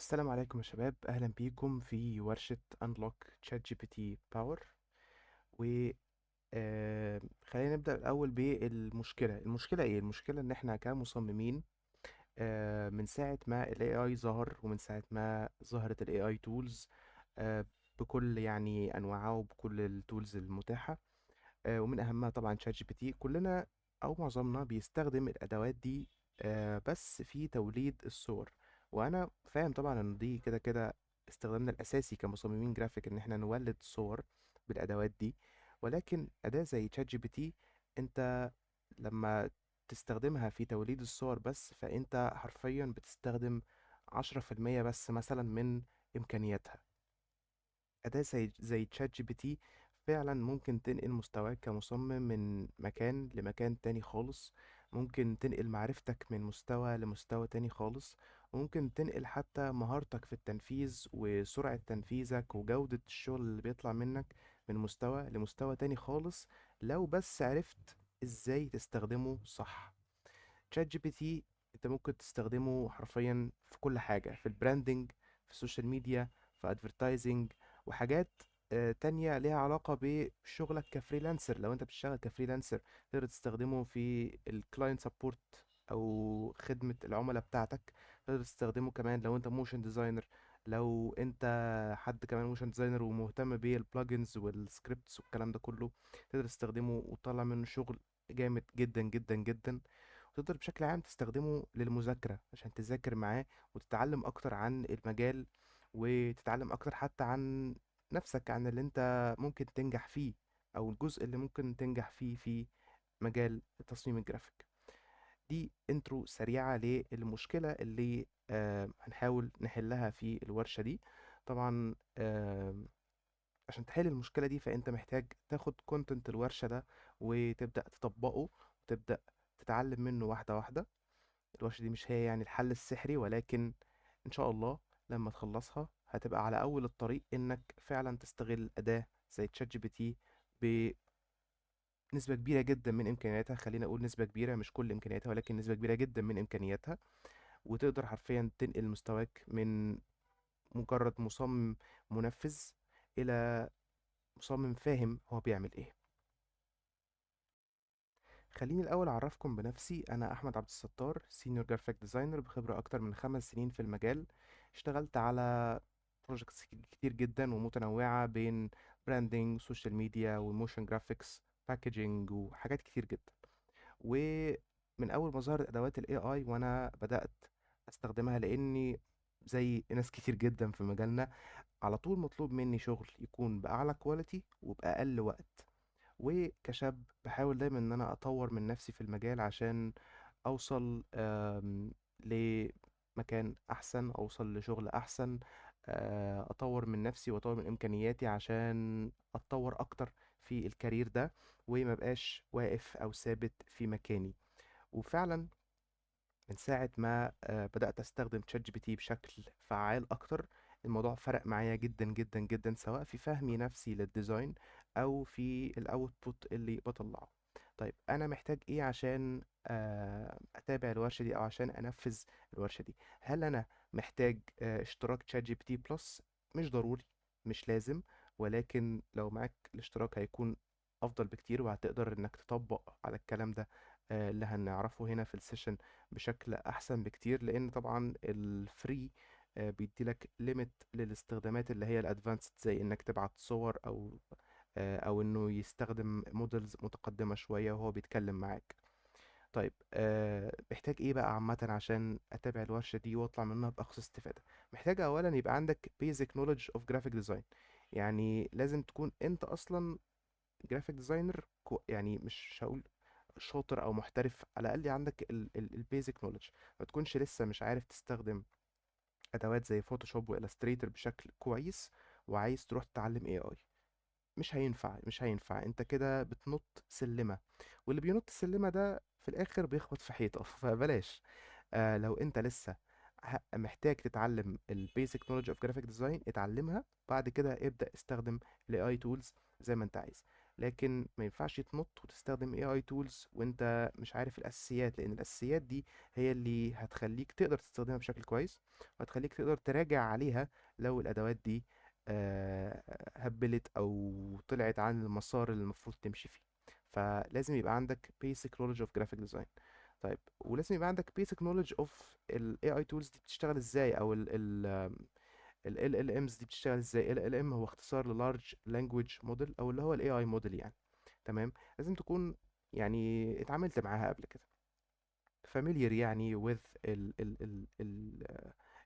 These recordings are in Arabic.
السلام عليكم يا شباب، اهلا بيكم في ورشة Unlock ChatGPT Power. و خلينا نبدأ الأول بالمشكلة. المشكلة ايه؟ المشكلة ان احنا كمصممين، من ساعة ما ال AI ظهر ومن ساعة ما ظهرت ال AI tools آه، بكل يعني أنواعها وبكل التولز المتاحة، ومن أهمها طبعا ChatGPT. كلنا أو معظمنا بيستخدم الأدوات دي بس في توليد الصور. وأنا فاهم طبعا إن دي كده كده استخدامنا الأساسي كمصممين جرافيك، إن احنا نولد صور بالأدوات دي. ولكن أداة زي ChatGPT، أنت لما تستخدمها في توليد الصور بس، فأنت حرفيا بتستخدم 10% بس مثلا من إمكانياتها. أداة زي تشات جي بي تي فعلا ممكن تنقل مستواك كمصمم من مكان لمكان تاني خالص. ممكن تنقل معرفتك من مستوى لمستوى تاني خالص. وممكن تنقل حتى مهارتك في التنفيذ وسرعة تنفيذك وجودة الشغل اللي بيطلع منك من مستوى لمستوى تاني خالص، لو بس عرفت ازاي تستخدمه صح. تشات جي بي تي انت ممكن تستخدمه حرفيا في كل حاجة، في البراندنج، في السوشيال ميديا، في ادفرتايزنج، وحاجات تانية ليها علاقة بشغلك كفريلانسر. لو انت بتشتغل كفريلانسر تقدر تستخدمه في الكلاينت سبورت او خدمة العملاء بتاعتك. تقدر تستخدمه كمان لو انت موشن ديزاينر. لو انت حد كمان موشن ديزاينر ومهتم بالبلجنز والسكريبتس والكلام ده كله، تقدر تستخدمه وتطلع منه شغل جامد جدا جدا جدا. وتقدر بشكل عام تستخدمه للمذاكرة عشان تذاكر معاه وتتعلم أكتر عن المجال، وتتعلم أكتر حتى عن نفسك، عن اللي أنت ممكن تنجح فيه أو الجزء اللي ممكن تنجح فيه في مجال تصميم الجرافيك. دي انترو سريعة للمشكلة اللي هنحاول نحلها في الورشة دي. طبعا عشان تحل المشكلة دي فأنت محتاج تاخد كونتنت الورشة ده وتبدأ تطبقه وتبدأ تتعلم منه واحدة واحدة. الورشة دي مش هي يعني الحل السحري، ولكن إن شاء الله لما تخلصها هتبقى على أول الطريق إنك فعلا تستغل أداة زي تشات جي بي تي بنسبة كبيرة جدا من إمكانياتها. خلينا أقول نسبة كبيرة، مش كل إمكانياتها ولكن نسبة كبيرة جدا من إمكانياتها. وتقدر حرفيا تنقل مستواك من مجرد مصمم منفذ إلى مصمم فاهم هو بيعمل إيه. خليني الأول أعرفكم بنفسي. أنا أحمد عبد الستار، سينيور جرافيك ديزاينر بخبرة أكتر من 5 سنين في المجال. اشتغلت على بروجكتس كتير جدا ومتنوعة بين براندنج، سوشيال ميديا، وموشن جرافيكس، باكجينج، وحاجات كتير جدا. ومن أول ما ظهرت أدوات ال AI وأنا بدأت أستخدمها، لأني زي ناس كتير جدا في مجالنا على طول مطلوب مني شغل يكون بأعلى كواليتي وبأقل وقت. وكشاب بحاول دايما ان انا اطور من نفسي في المجال عشان اوصل لمكان احسن، اوصل لشغل احسن، اطور من نفسي واطور من امكانياتي عشان اتطور اكتر في الكارير ده وما بقاش واقف او ثابت في مكاني. وفعلا من ساعة ما بدأت أستخدم تشات جي بي تي بشكل فعال أكتر، الموضوع فرق معايا جدا جدا جدا، سواء في فهمي نفسي للديزاين أو في الأوتبوت اللي بطلعه. طيب أنا محتاج إيه عشان أتابع الورشة دي أو عشان أنفذ الورشة دي؟ هل أنا محتاج اشتراك تشات جي بي تي بلس؟ مش ضروري، مش لازم. ولكن لو معاك الاشتراك هيكون أفضل بكتير، وهتقدر إنك تطبق على الكلام ده اللي هنعرفه هنا في السيشن بشكل احسن بكتير. لان طبعا الفري بيديلك ليميت للاستخدامات اللي هي الادفانسد، زي انك تبعت صور او انه يستخدم مودلز متقدمة شوية وهو بيتكلم معاك. طيب محتاج ايه بقى عامة عشان اتابع الورشة دي واطلع منها باقصى استفادة؟ محتاج اولا يبقى عندك basic knowledge of graphic design. يعني لازم تكون انت اصلا جرافيك ديزاينر، يعني مش هقول شاطر او محترف، على الاقل عندك البيزك نولج. ما تكونش لسه مش عارف تستخدم ادوات زي فوتوشوب والستريتور بشكل كويس وعايز تروح تتعلم اي اي. مش هينفع، مش هينفع، انت كده بتنط سلمة، واللي بينط السلمة ده في الاخر بيخبط في حيطة فبلاش. لو انت لسه محتاج تتعلم البيزك نولج اوف جرافيك ديزاين، اتعلمها. بعد كده ابدأ استخدم الاي اي تولز زي ما انت عايز. لكن ما ينفعش تنط وتستخدم AI tools وانت مش عارف الاساسيات، لان الاساسيات دي هي اللي هتخليك تقدر تستخدمها بشكل كويس، وهتخليك تقدر تراجع عليها لو الادوات دي هبلت او طلعت عن المسار اللي المفروض تمشي فيه. فلازم يبقى عندك basic knowledge of graphic design. طيب، ولازم يبقى عندك basic knowledge of ال AI tools دي بتشتغل ازاي، او ال LLMs دي بتشتغل ازاي. LLM هو اختصار ل Large Language Model، او اللي هو ال AI model يعني. تمام. لازم تكون يعني اتعاملت معاها قبل كده، familiar يعني with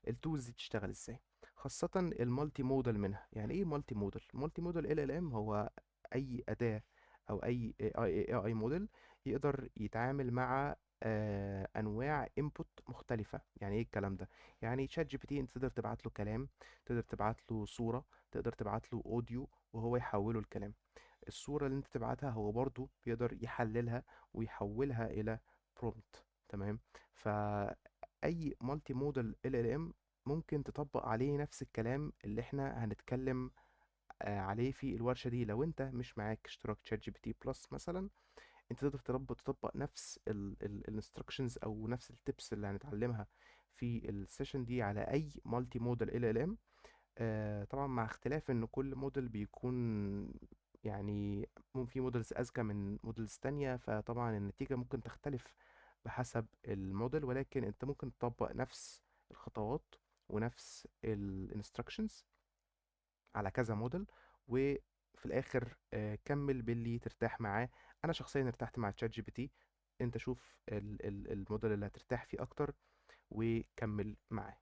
التولز دي بتشتغل ازاي، خاصة المالتي مودال منها. يعني ايه مالتي مودال؟ مالتي مودال LLM هو اي أداة او اي AI موديل يقدر يتعامل مع انواع input مختلفة. يعني ايه الكلام ده؟ يعني شات جي بي تي انت تقدر تبعت له كلام، تقدر تبعت له صورة، تقدر تبعت له اوديو وهو يحوله لكلام. الصورة اللي انت تبعتها هو برضو بيقدر يحللها ويحولها الى برومبت. تمام. فأي مالتي موديل LLM ممكن تطبق عليه نفس الكلام اللي احنا هنتكلم عليه في الورشة دي. لو انت مش معاك اشتراك شات جي بي تي بلس مثلا، انت تقدر تطبق نفس الانستركشنز او نفس التبس اللي هنتعلمها في السيشن دي على اي مالتي موديل LLM. طبعا مع اختلاف ان كل موديل بيكون يعني في موديلز اذكى من موديلز تانية، فطبعا النتيجة ممكن تختلف بحسب الموديل، ولكن انت ممكن تطبق نفس الخطوات ونفس الانستركشنز على كذا موديل، وفي الاخر كمل باللي ترتاح معاه. انا شخصيا ارتحت مع تشات جي بي تي، انت شوف الموديل اللي هترتاح فيه اكتر وكمل معاه.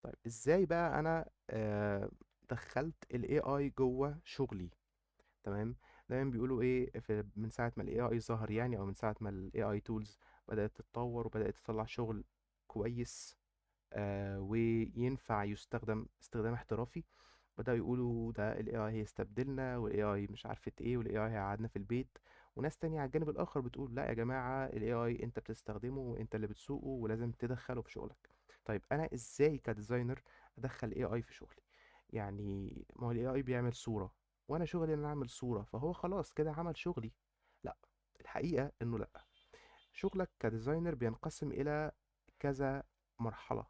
طيب، ازاي بقى انا دخلت ال AI جوه شغلي؟ تمام. دايما بيقولوا ايه، من ساعة ما ال AI ظهر يعني، او من ساعة ما ال AI tools بدأت تتطور وبدأت تطلع شغل كويس وينفع يستخدم استخدام احترافي، بدأوا يقولوا ده ال AI هيستبدلنا، وال AI مش عارفة ايه، وال AI هيقعدنا في البيت. وناس تانية على الجانب الآخر بتقول لا يا جماعة، ال AI انت بتستخدمه وانت اللي بتسوقه ولازم تدخله في شغلك. طيب انا ازاي كديزاينر ادخل AI في شغلي؟ يعني ما هو ال AI بيعمل صورة، وانا شغلي ان انا اعمل صورة، فهو خلاص كده عمل شغلي؟ لا، الحقيقة انه لا. شغلك كديزاينر بينقسم الى كذا مرحلة.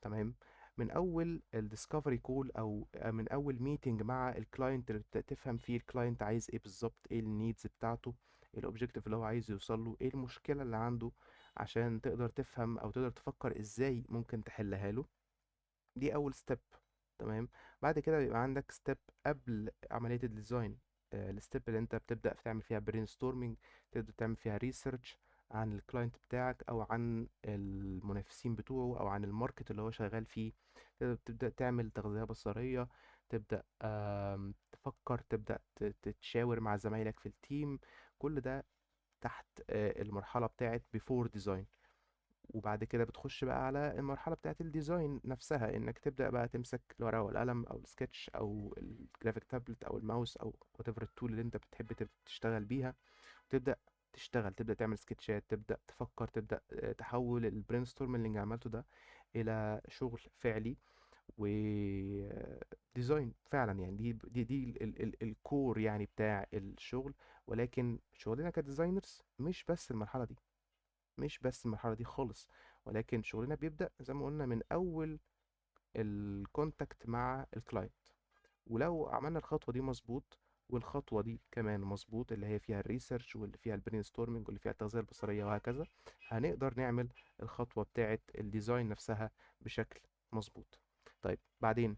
تمام. من اول الديسكفري كول، او من اول ميتنج مع الكلاينت اللي تفهم فيه الكلاينت عايز ايه بالظبط، ايه النيدز بتاعته، ايه الاوبجيكتيف اللي هو عايز يوصل له، ايه المشكلة اللي عنده، عشان تقدر تفهم او تقدر تفكر ازاي ممكن تحلها له. دي اول ستيب. تمام. بعد كده بيبقى عندك ستيب قبل عملية الديزاين، الستيب اللي انت بتبدأ تعمل فيها برين ستورمينج، تبدأ تعمل فيها ريسيرش عن الكلاينت بتاعك، او عن المنافسين بتوعه، او عن الماركت اللي هو شغال فيه. تبدأ تعمل تغذية بصرية، تبدأ تفكر، تبدأ تتشاور مع زمايلك في التيم. كل ده تحت المرحلة بتاعت before design. وبعد كده بتخش بقى على المرحلة بتاعة الديزاين نفسها، انك تبدأ بقى تمسك الورقة والقلم او السكتش او الجرافيك تابلت او الماوس او whatever التول اللي انت بتحب تشتغل بيها، وتبدأ تشتغل، تبدأ تعمل سكتشات، تبدأ تفكر، تبدأ تحول البرين ستورم اللي عملته ده إلى شغل فعلي وديزاين فعلا. يعني دي الكور يعني بتاع الشغل. ولكن شغلنا كديزاينرز مش بس المرحلة دي خالص، ولكن شغلنا بيبدأ زي ما قلنا من أول الكونتاكت مع الكلاينت. ولو عملنا الخطوة دي مظبوط، والخطوة دي كمان مظبوط، اللي هي فيها الريسيرش واللي فيها البرين ستورمنج واللي فيها التغذية البصرية وهكذا، هنقدر نعمل الخطوة بتاعة الديزاين نفسها بشكل مظبوط. طيب بعدين،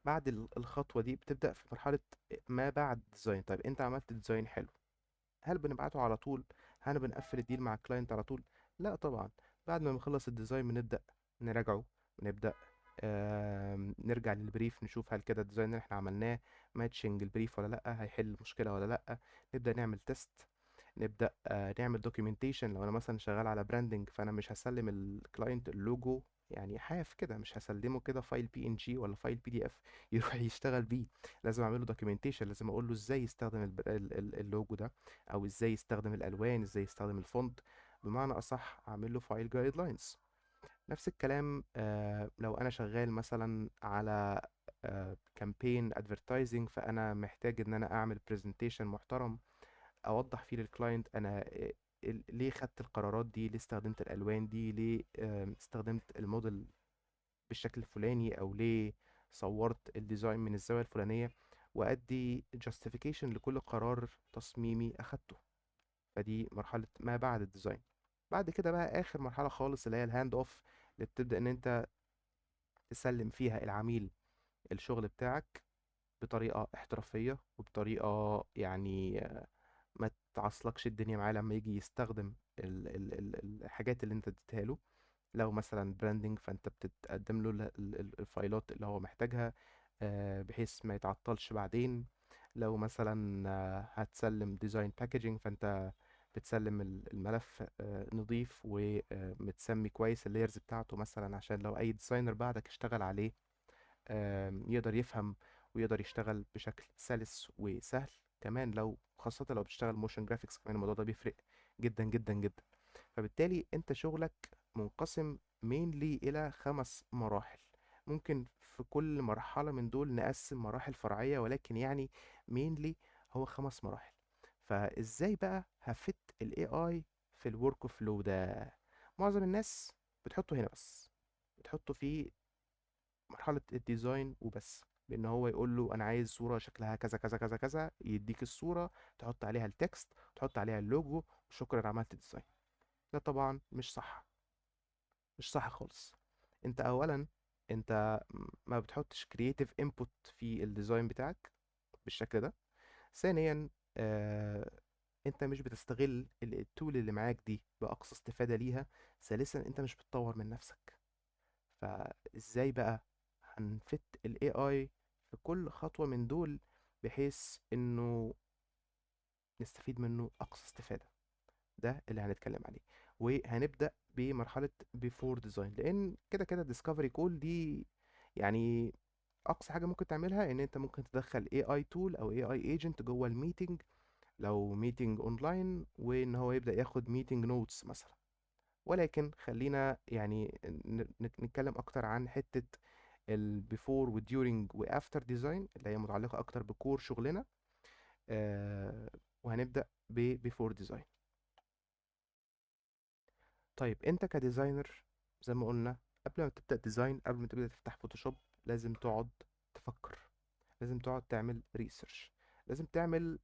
بعد الخطوة دي بتبدأ في مرحلة ما بعد الديزاين. طيب انت عملت ديزاين حلو، هل بنبعته على طول؟ هل بنقفل الديل مع الكلاينت على طول؟ لا طبعا. بعد ما بنخلص الديزاين بنبدأ نراجعه، بنبدأ نرجع للبريف، نشوف هل كده الديزاين اللي احنا عملناه ماتشنج البريف ولا لا، هيحل المشكلة ولا لا. نبدأ نعمل تيست، نبدأ نعمل دوكيومنتيشن. لو انا مثلا شغال على براندنج، فانا مش هسلم الكلاينت اللوجو يعني حاف كده، مش هسلمه كده فايل PNG ولا فايل PDF يروح يشتغل بيه. لازم اعمل له دوكيومنتيشن، لازم اقول له ازاي يستخدم اللوجو ده، او ازاي يستخدم الالوان، ازاي يستخدم الفونت. بمعنى اصح اعمل له فايل جايد لاينز. نفس الكلام لو انا شغال مثلا على كامبين ادفرتايزنج، فانا محتاج ان انا اعمل برزنتيشن محترم اوضح فيه للكلاينت انا ليه خدت القرارات دي، ليه استخدمت الالوان دي، ليه استخدمت الموديل بالشكل الفلاني، او ليه صورت الديزاين من الزاوية الفلانية، وادي justification لكل قرار تصميمي اخدته. فدي مرحلة ما بعد الديزاين. بعد كده بقى اخر مرحلة خالص اللي هي الهاند اوف، اللي بتبدأ ان انت تسلم فيها العميل الشغل بتاعك بطريقة احترافية، وبطريقة يعني ما تعصلكش الدنيا معاه لما يجي يستخدم الحاجات اللي انت اديتها له. لو مثلا براندنج، فانت بتقدم له الفايلات اللي هو محتاجها بحيث ما يتعطلش بعدين. لو مثلا هتسلم ديزاين باكجينج، فانت بتسلم الملف نضيف ومتسمي كويس اللايرز بتاعته، مثلا عشان لو اي ديزاينر بعدك اشتغل عليه يقدر يفهم ويقدر يشتغل بشكل سلس وسهل. كمان لو خاصة لو بتشتغل موشن جرافيكس، كمان الموضوع ده بيفرق جدا جدا جدا. فبالتالي انت شغلك منقسم mainly الى 5 مراحل. ممكن في كل مرحلة من دول نقسم مراحل فرعية، ولكن يعني mainly هو 5 مراحل. فازاي بقى هفت ال AI في الورك فلو ده؟ معظم الناس بتحطه هنا بس، بتحطه في مرحلة الديزاين وبس، بان هو يقول له انا عايز صورة شكلها كذا كذا كذا كذا، يديك الصورة، تحط عليها التكست، تحط عليها اللوجو، وشكرا عملت الديزاين. ده طبعا مش صح، مش صح خالص. انت اولا انت ما بتحطش كرييتيف انبوت في الديزاين بتاعك بالشكل ده. ثانيا آه انت مش بتستغل التول اللي معاك دي باقصى استفادة ليها. ثالثا انت مش بتطور من نفسك. فازاي بقى هنفت ال AI في كل خطوة من دول بحيث انه نستفيد منه اقصى استفادة؟ ده اللي هنتكلم عليه. وهنبدأ بمرحلة before design، لان كده كده discovery call دي يعني اقصى حاجة ممكن تعملها ان انت ممكن تدخل AI tool او AI agent جوه الميتنج، لو ميتنج اونلاين، وان هو يبدأ ياخد ميتنج نوتس مثلا. ولكن خلينا يعني نتكلم اكتر عن حتة البيفور والديورنج وافتر ديزاين، اللي هي متعلقة اكتر بكور شغلنا. آه وهنبدأ ببيفور ديزاين. طيب انت كديزاينر، زي ما قلنا، قبل ما تبدأ ديزاين، قبل ما تبدأ تفتح فوتوشوب، لازم تقعد تفكر، لازم تقعد تعمل ريسيرش، لازم تعمل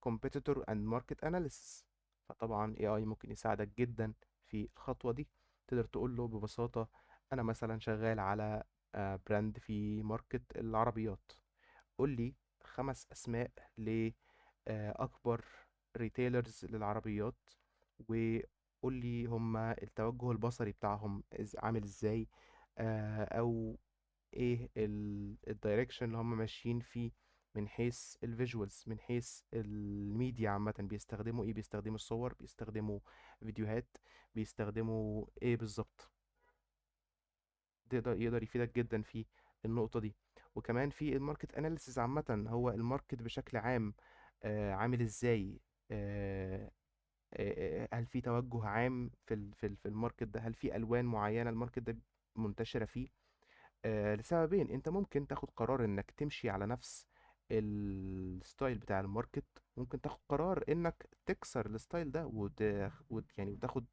competitor and market analysis. فطبعا AI ممكن يساعدك جدا في الخطوة دي. تقدر تقول له ببساطة أنا مثلا شغال على براند في ماركت العربيات، قول لي 5 أسماء لأكبر ريتيلرز للعربيات، وقول لي هما التوجه البصري بتاعهم عامل ازاي، أو ايه الدايركشن اللي هم ماشيين فيه من حيث الفيجوالز، من حيث الميديا عامة. بيستخدموا ايه؟ بيستخدموا الصور، بيستخدموا فيديوهات، بيستخدموا ايه بالظبط؟ يقدر يفيدك جدا في النقطة دي. وكمان في الماركت اناليسيز عامة، هو الماركت بشكل عام عامل ازاي. آه، هل في توجه عام في الماركت ده؟ هل في الوان معينة الماركت ده منتشرة فيه؟ لسببين: انت ممكن تاخد قرار انك تمشي على نفس الستايل بتاع الماركت، ممكن تاخد قرار انك تكسر الستايل ده يعني وتاخد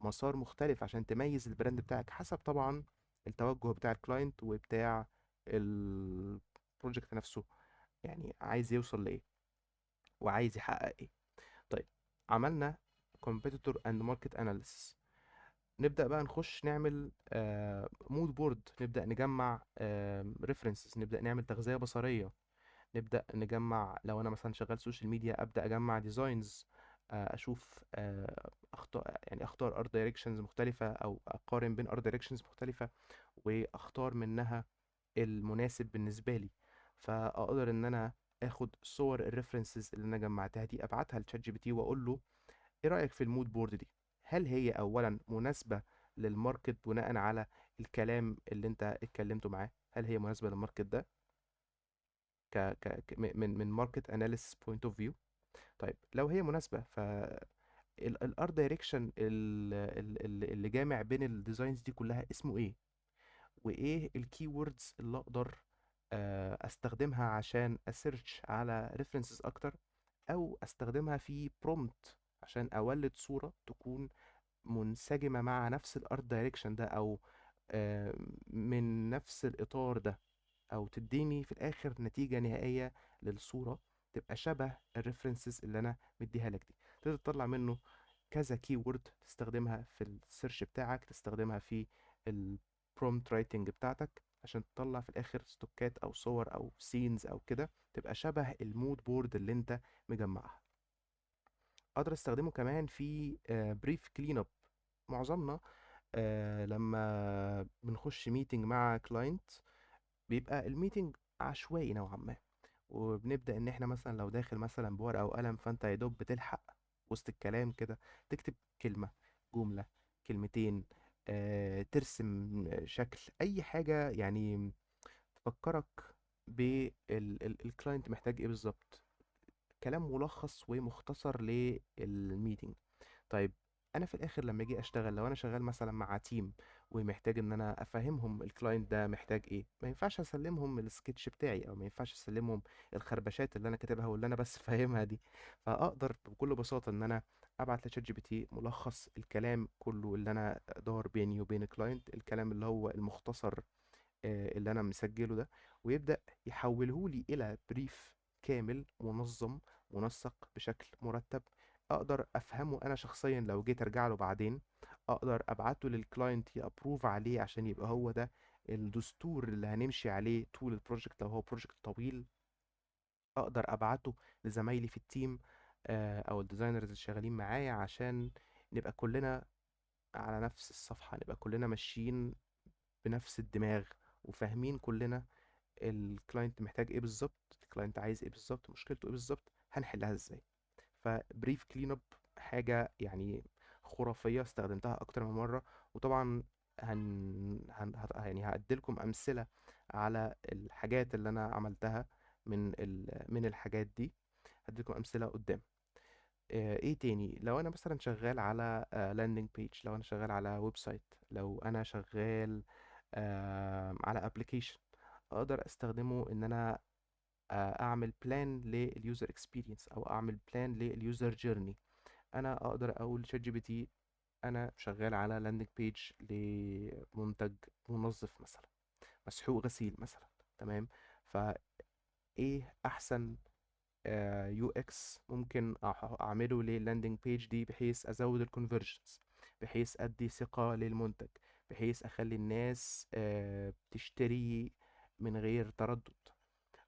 مسار مختلف عشان تميز البراند بتاعك، حسب طبعا التوجه بتاع الكلاينت وبتاع البروجكت نفسه، يعني عايز يوصل لايه وعايز يحقق ايه. طيب، عملنا competitor and market analysis. نبدأ بقى نخش نعمل مود بورد، نبدأ نجمع ريفرنسز، نبدأ نعمل تغذية بصرية، نبدأ نجمع. لو أنا مثلا شغال سوشيال ميديا، أبدأ أجمع ديزاينز، أشوف أختار، يعني أختار ارت دايركشنز مختلفة، أو أقارن بين ارت دايركشنز مختلفة وأختار منها المناسب بالنسبة لي. فأقدر إن أنا آخد صور الريفرنسز اللي أنا جمعتها دي، أبعتها لتشات جي بي تي وأقول له ايه رأيك في المود بورد دي؟ هل هي اولا مناسبة للماركت بناء على الكلام اللي انت اتكلمته معاه؟ هل هي مناسبة للماركت ده من ماركت اناليسيس بوينت اوف فيو؟ طيب لو هي مناسبة، ف الارت دايركشن اللي جامع بين الديزاينز دي كلها اسمه ايه؟ وايه الكي ووردز اللي اقدر استخدمها عشان اسيرش على ريفرنسز اكتر، او استخدمها في برومبت عشان اولد صورة تكون منسجمة مع نفس الارت دايركشن ده، او آه، من نفس الاطار ده، او تديني في الاخر نتيجة نهائية للصورة تبقى شبه الريفرنسز اللي انا مديها لك دي. تقدر تطلع منه كذا كي وورد تستخدمها في السيرش بتاعك، تستخدمها في البرومت رايتنج بتاعتك، عشان تطلع في الاخر ستوكات او صور او سينز او كده تبقى شبه المود بورد اللي انت مجمعها. اقدر استخدمه كمان في بريف كلين اب. معظمنا لما بنخش ميتنج مع كلاينت بيبقى الميتنج عشوائي نوعا ما، وبنبدأ ان احنا مثلا لو داخل مثلا بورقة او قلم، فانت يا دوب بتلحق وسط الكلام كده تكتب كلمة، جملة، كلمتين، ترسم شكل اي حاجة يعني تفكرك بالكلاينت محتاج ايه بالظبط، كلام ملخص ومختصر للميتنج. طيب انا في الاخر لما اجي اشتغل، لو انا شغال مثلا مع تيم ومحتاج ان انا افهمهم الكلاينت ده محتاج ايه، ما ينفعش اسلمهم السكتش بتاعي، او ما ينفعش اسلمهم الخربشات اللي انا كاتبها واللي انا بس فاهمها دي. فاقدر بكل بساطة ان انا ابعت لشات جي بي تي ملخص الكلام كله اللي انا دار بيني وبين الكلاينت، الكلام اللي هو المختصر اللي انا مسجله ده، ويبدأ يحوله لي الى بريف كامل منظم منسق بشكل مرتب، اقدر افهمه انا شخصيا لو جيت ارجع له بعدين، اقدر ابعته للكلاينت يابروف عليه عشان يبقى هو ده الدستور اللي هنمشي عليه طول البروجكت لو هو بروجكت طويل. اقدر ابعته لزمايلي في التيم او الديزاينرز اللي شغالين معايا، عشان نبقى كلنا على نفس الصفحة، نبقى كلنا ماشيين بنفس الدماغ، وفاهمين كلنا الكلاينت محتاج ايه بالظبط، الكلاينت عايز ايه بالظبط، مشكلته ايه بالظبط، هنحلها ازاي. فبريف كلين اب حاجة يعني خرافية، استخدمتها اكتر من مرة. وطبعا يعني هأديلكم امثلة على الحاجات اللي انا عملتها من الحاجات دي، هديلكم امثلة قدام. ايه تاني، لو انا مثلا شغال على لاندنج بيج، لو انا شغال على ويب سايت، لو انا شغال على ابلكيشن، اقدر استخدمه ان انا اعمل بلان لليوزر اكسبيرينس، او اعمل بلان لليوزر جيرني. انا اقدر اقول شات جي بي تي انا شغال على لاندنج بيج لمنتج منظف مثلا، مسحوق غسيل مثلا، تمام. فايه احسن يو اكس ممكن اعمله لللاندنج بيج دي بحيث ازود الكونفرجنز، بحيث ادي ثقة للمنتج، بحيث اخلي الناس تشتري من غير تردد،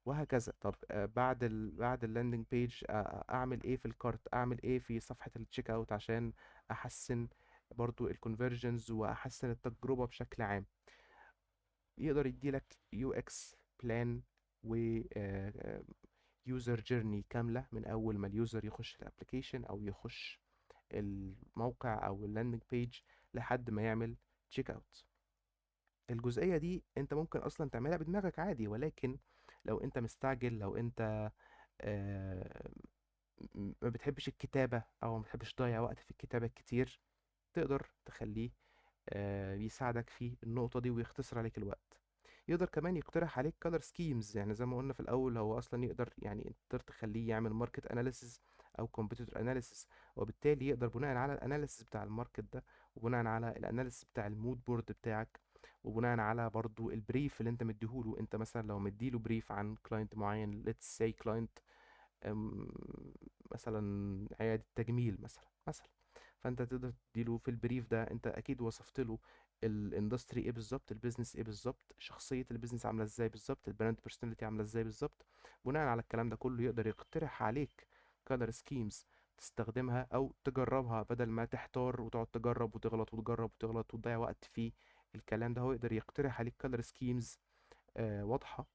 وهكذا. طب بعد اللاندنج بيج اعمل ايه في الكارت، اعمل ايه في صفحة التشيك اوت عشان احسن برضو الكونفرجنز واحسن التجربة بشكل عام. يقدر يديلك يو اكس بلان و يوزر جيرني كاملة من اول ما اليوزر يخش الابليكيشن او يخش الموقع او اللاندنج بيج لحد ما يعمل تشيك اوت. الجزئية دي انت ممكن اصلا تعملها بدماغك عادي، ولكن لو انت مستعجل، لو انت آه، ما بتحبش الكتابة او ما بتحبش تضيع وقت في الكتابة كتير، تقدر تخليه يساعدك في النقطة دي ويختصر عليك الوقت. يقدر كمان يقترح عليك color schemes، يعني زي ما قلنا في الأول هو أصلا يقدر يعني انت تقدر تخليه يعمل market analysis أو competitor analysis، وبالتالي يقدر بناء على الاناليسيس بتاع الماركت ده، وبناء على الاناليسيس بتاع المود بورد بتاعك، وبناء على برضو البريف اللي انت مديهوله. انت مثلا لو مديله بريف عن كلاينت معين، let's say كلاينت أم، مثلا عيادة تجميل مثلا، فانت تقدر تديله في البريف ده، انت اكيد وصفت له الاندستري ايه بالظبط، البيزنس ايه بالظبط، شخصية البيزنس عاملة ازاي بالظبط، البراند بيرسوناليتي عاملة ازاي بالظبط. بناء على الكلام ده كله يقدر يقترح عليك كالر سكيمز تستخدمها او تجربها، بدل ما تحتار وتقعد تجرب وتغلط وتجرب وتغلط وتضيع وقت في الكلام ده. هو يقدر يقترح عليك كالر سكيمز واضحة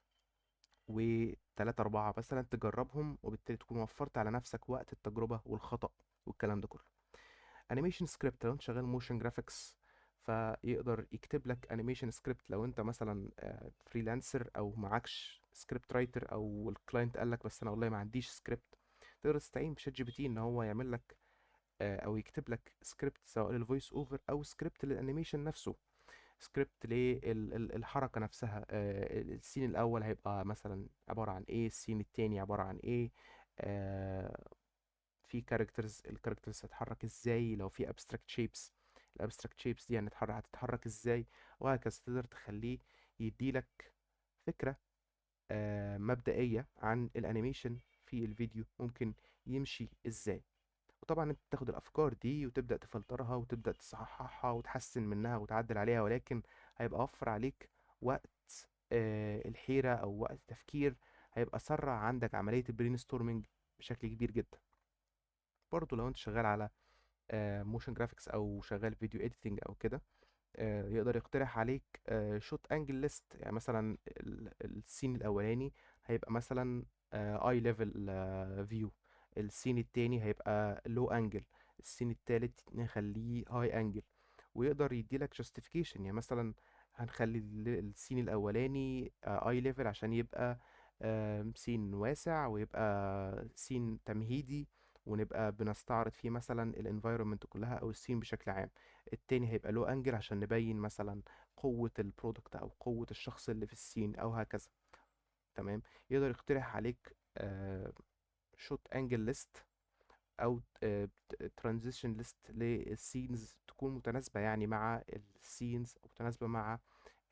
وتلاتة أربعة مثلا تجربهم، وبالتالي تكون وفرت على نفسك وقت التجربة والخطأ والكلام ده كله. انيميشن سكريبت، لو انت شغال موشن جرافيكس، فيقدر يكتب لك انيميشن سكريبت. لو انت مثلا فريلانسر او معكش سكريبت رايتر، او الكلاينت قال لك بس انا والله ما عنديش سكريبت، تقدر تستعين بشات جي بي تي ان هو يعمل لك او يكتب لك سكريبت سواء للفويس اوفر او سكريبت للانيميشن نفسه. سكريبت للحركة نفسها. السين الأول هيبقى مثلا عبارة عن ايه، السين التاني عبارة عن ايه. آه، في كاركترز، الكاركترز هتتحرك ازاي، لو في abstract shapes الابستراكت شيبس دي هتتحرك ازاي، وهكذا. تقدر تخليه يديلك فكرة مبدئية عن الانيميشن في الفيديو ممكن يمشي ازاي. وطبعا انت تاخد الافكار دي وتبدا تفلترها وتبدا تصححها وتحسن منها وتعدل عليها، ولكن هيبقى وفر عليك وقت الحيره او وقت التفكير. هيبقى سرع عندك عمليه البرين ستورمنج بشكل كبير جدا. برضو لو انت شغال على موشن جرافيكس او شغال فيديو اديتنج او كده، يقدر يقترح عليك شوت انجل ليست. يعني مثلا السين الاولاني هيبقى مثلا اي ليفل فيو، السين التاني هيبقى لو انجل، السين التالت نخليه هاي انجل. ويقدر يديلك justification. يعني مثلا هنخلي السين الاولاني اي ليفل عشان يبقى سين واسع ويبقى سين تمهيدي، ونبقى بنستعرض فيه مثلا الانفايرمنت كلها او السين بشكل عام. التاني هيبقى لو انجل عشان نبين مثلا قوة البرودكت او قوة الشخص اللي في السين او هكذا. تمام. يقدر يقترح عليك شوت انجل ليست او ترانزيشن ليست للسينز تكون متناسبة يعني مع السينز، او متناسبة مع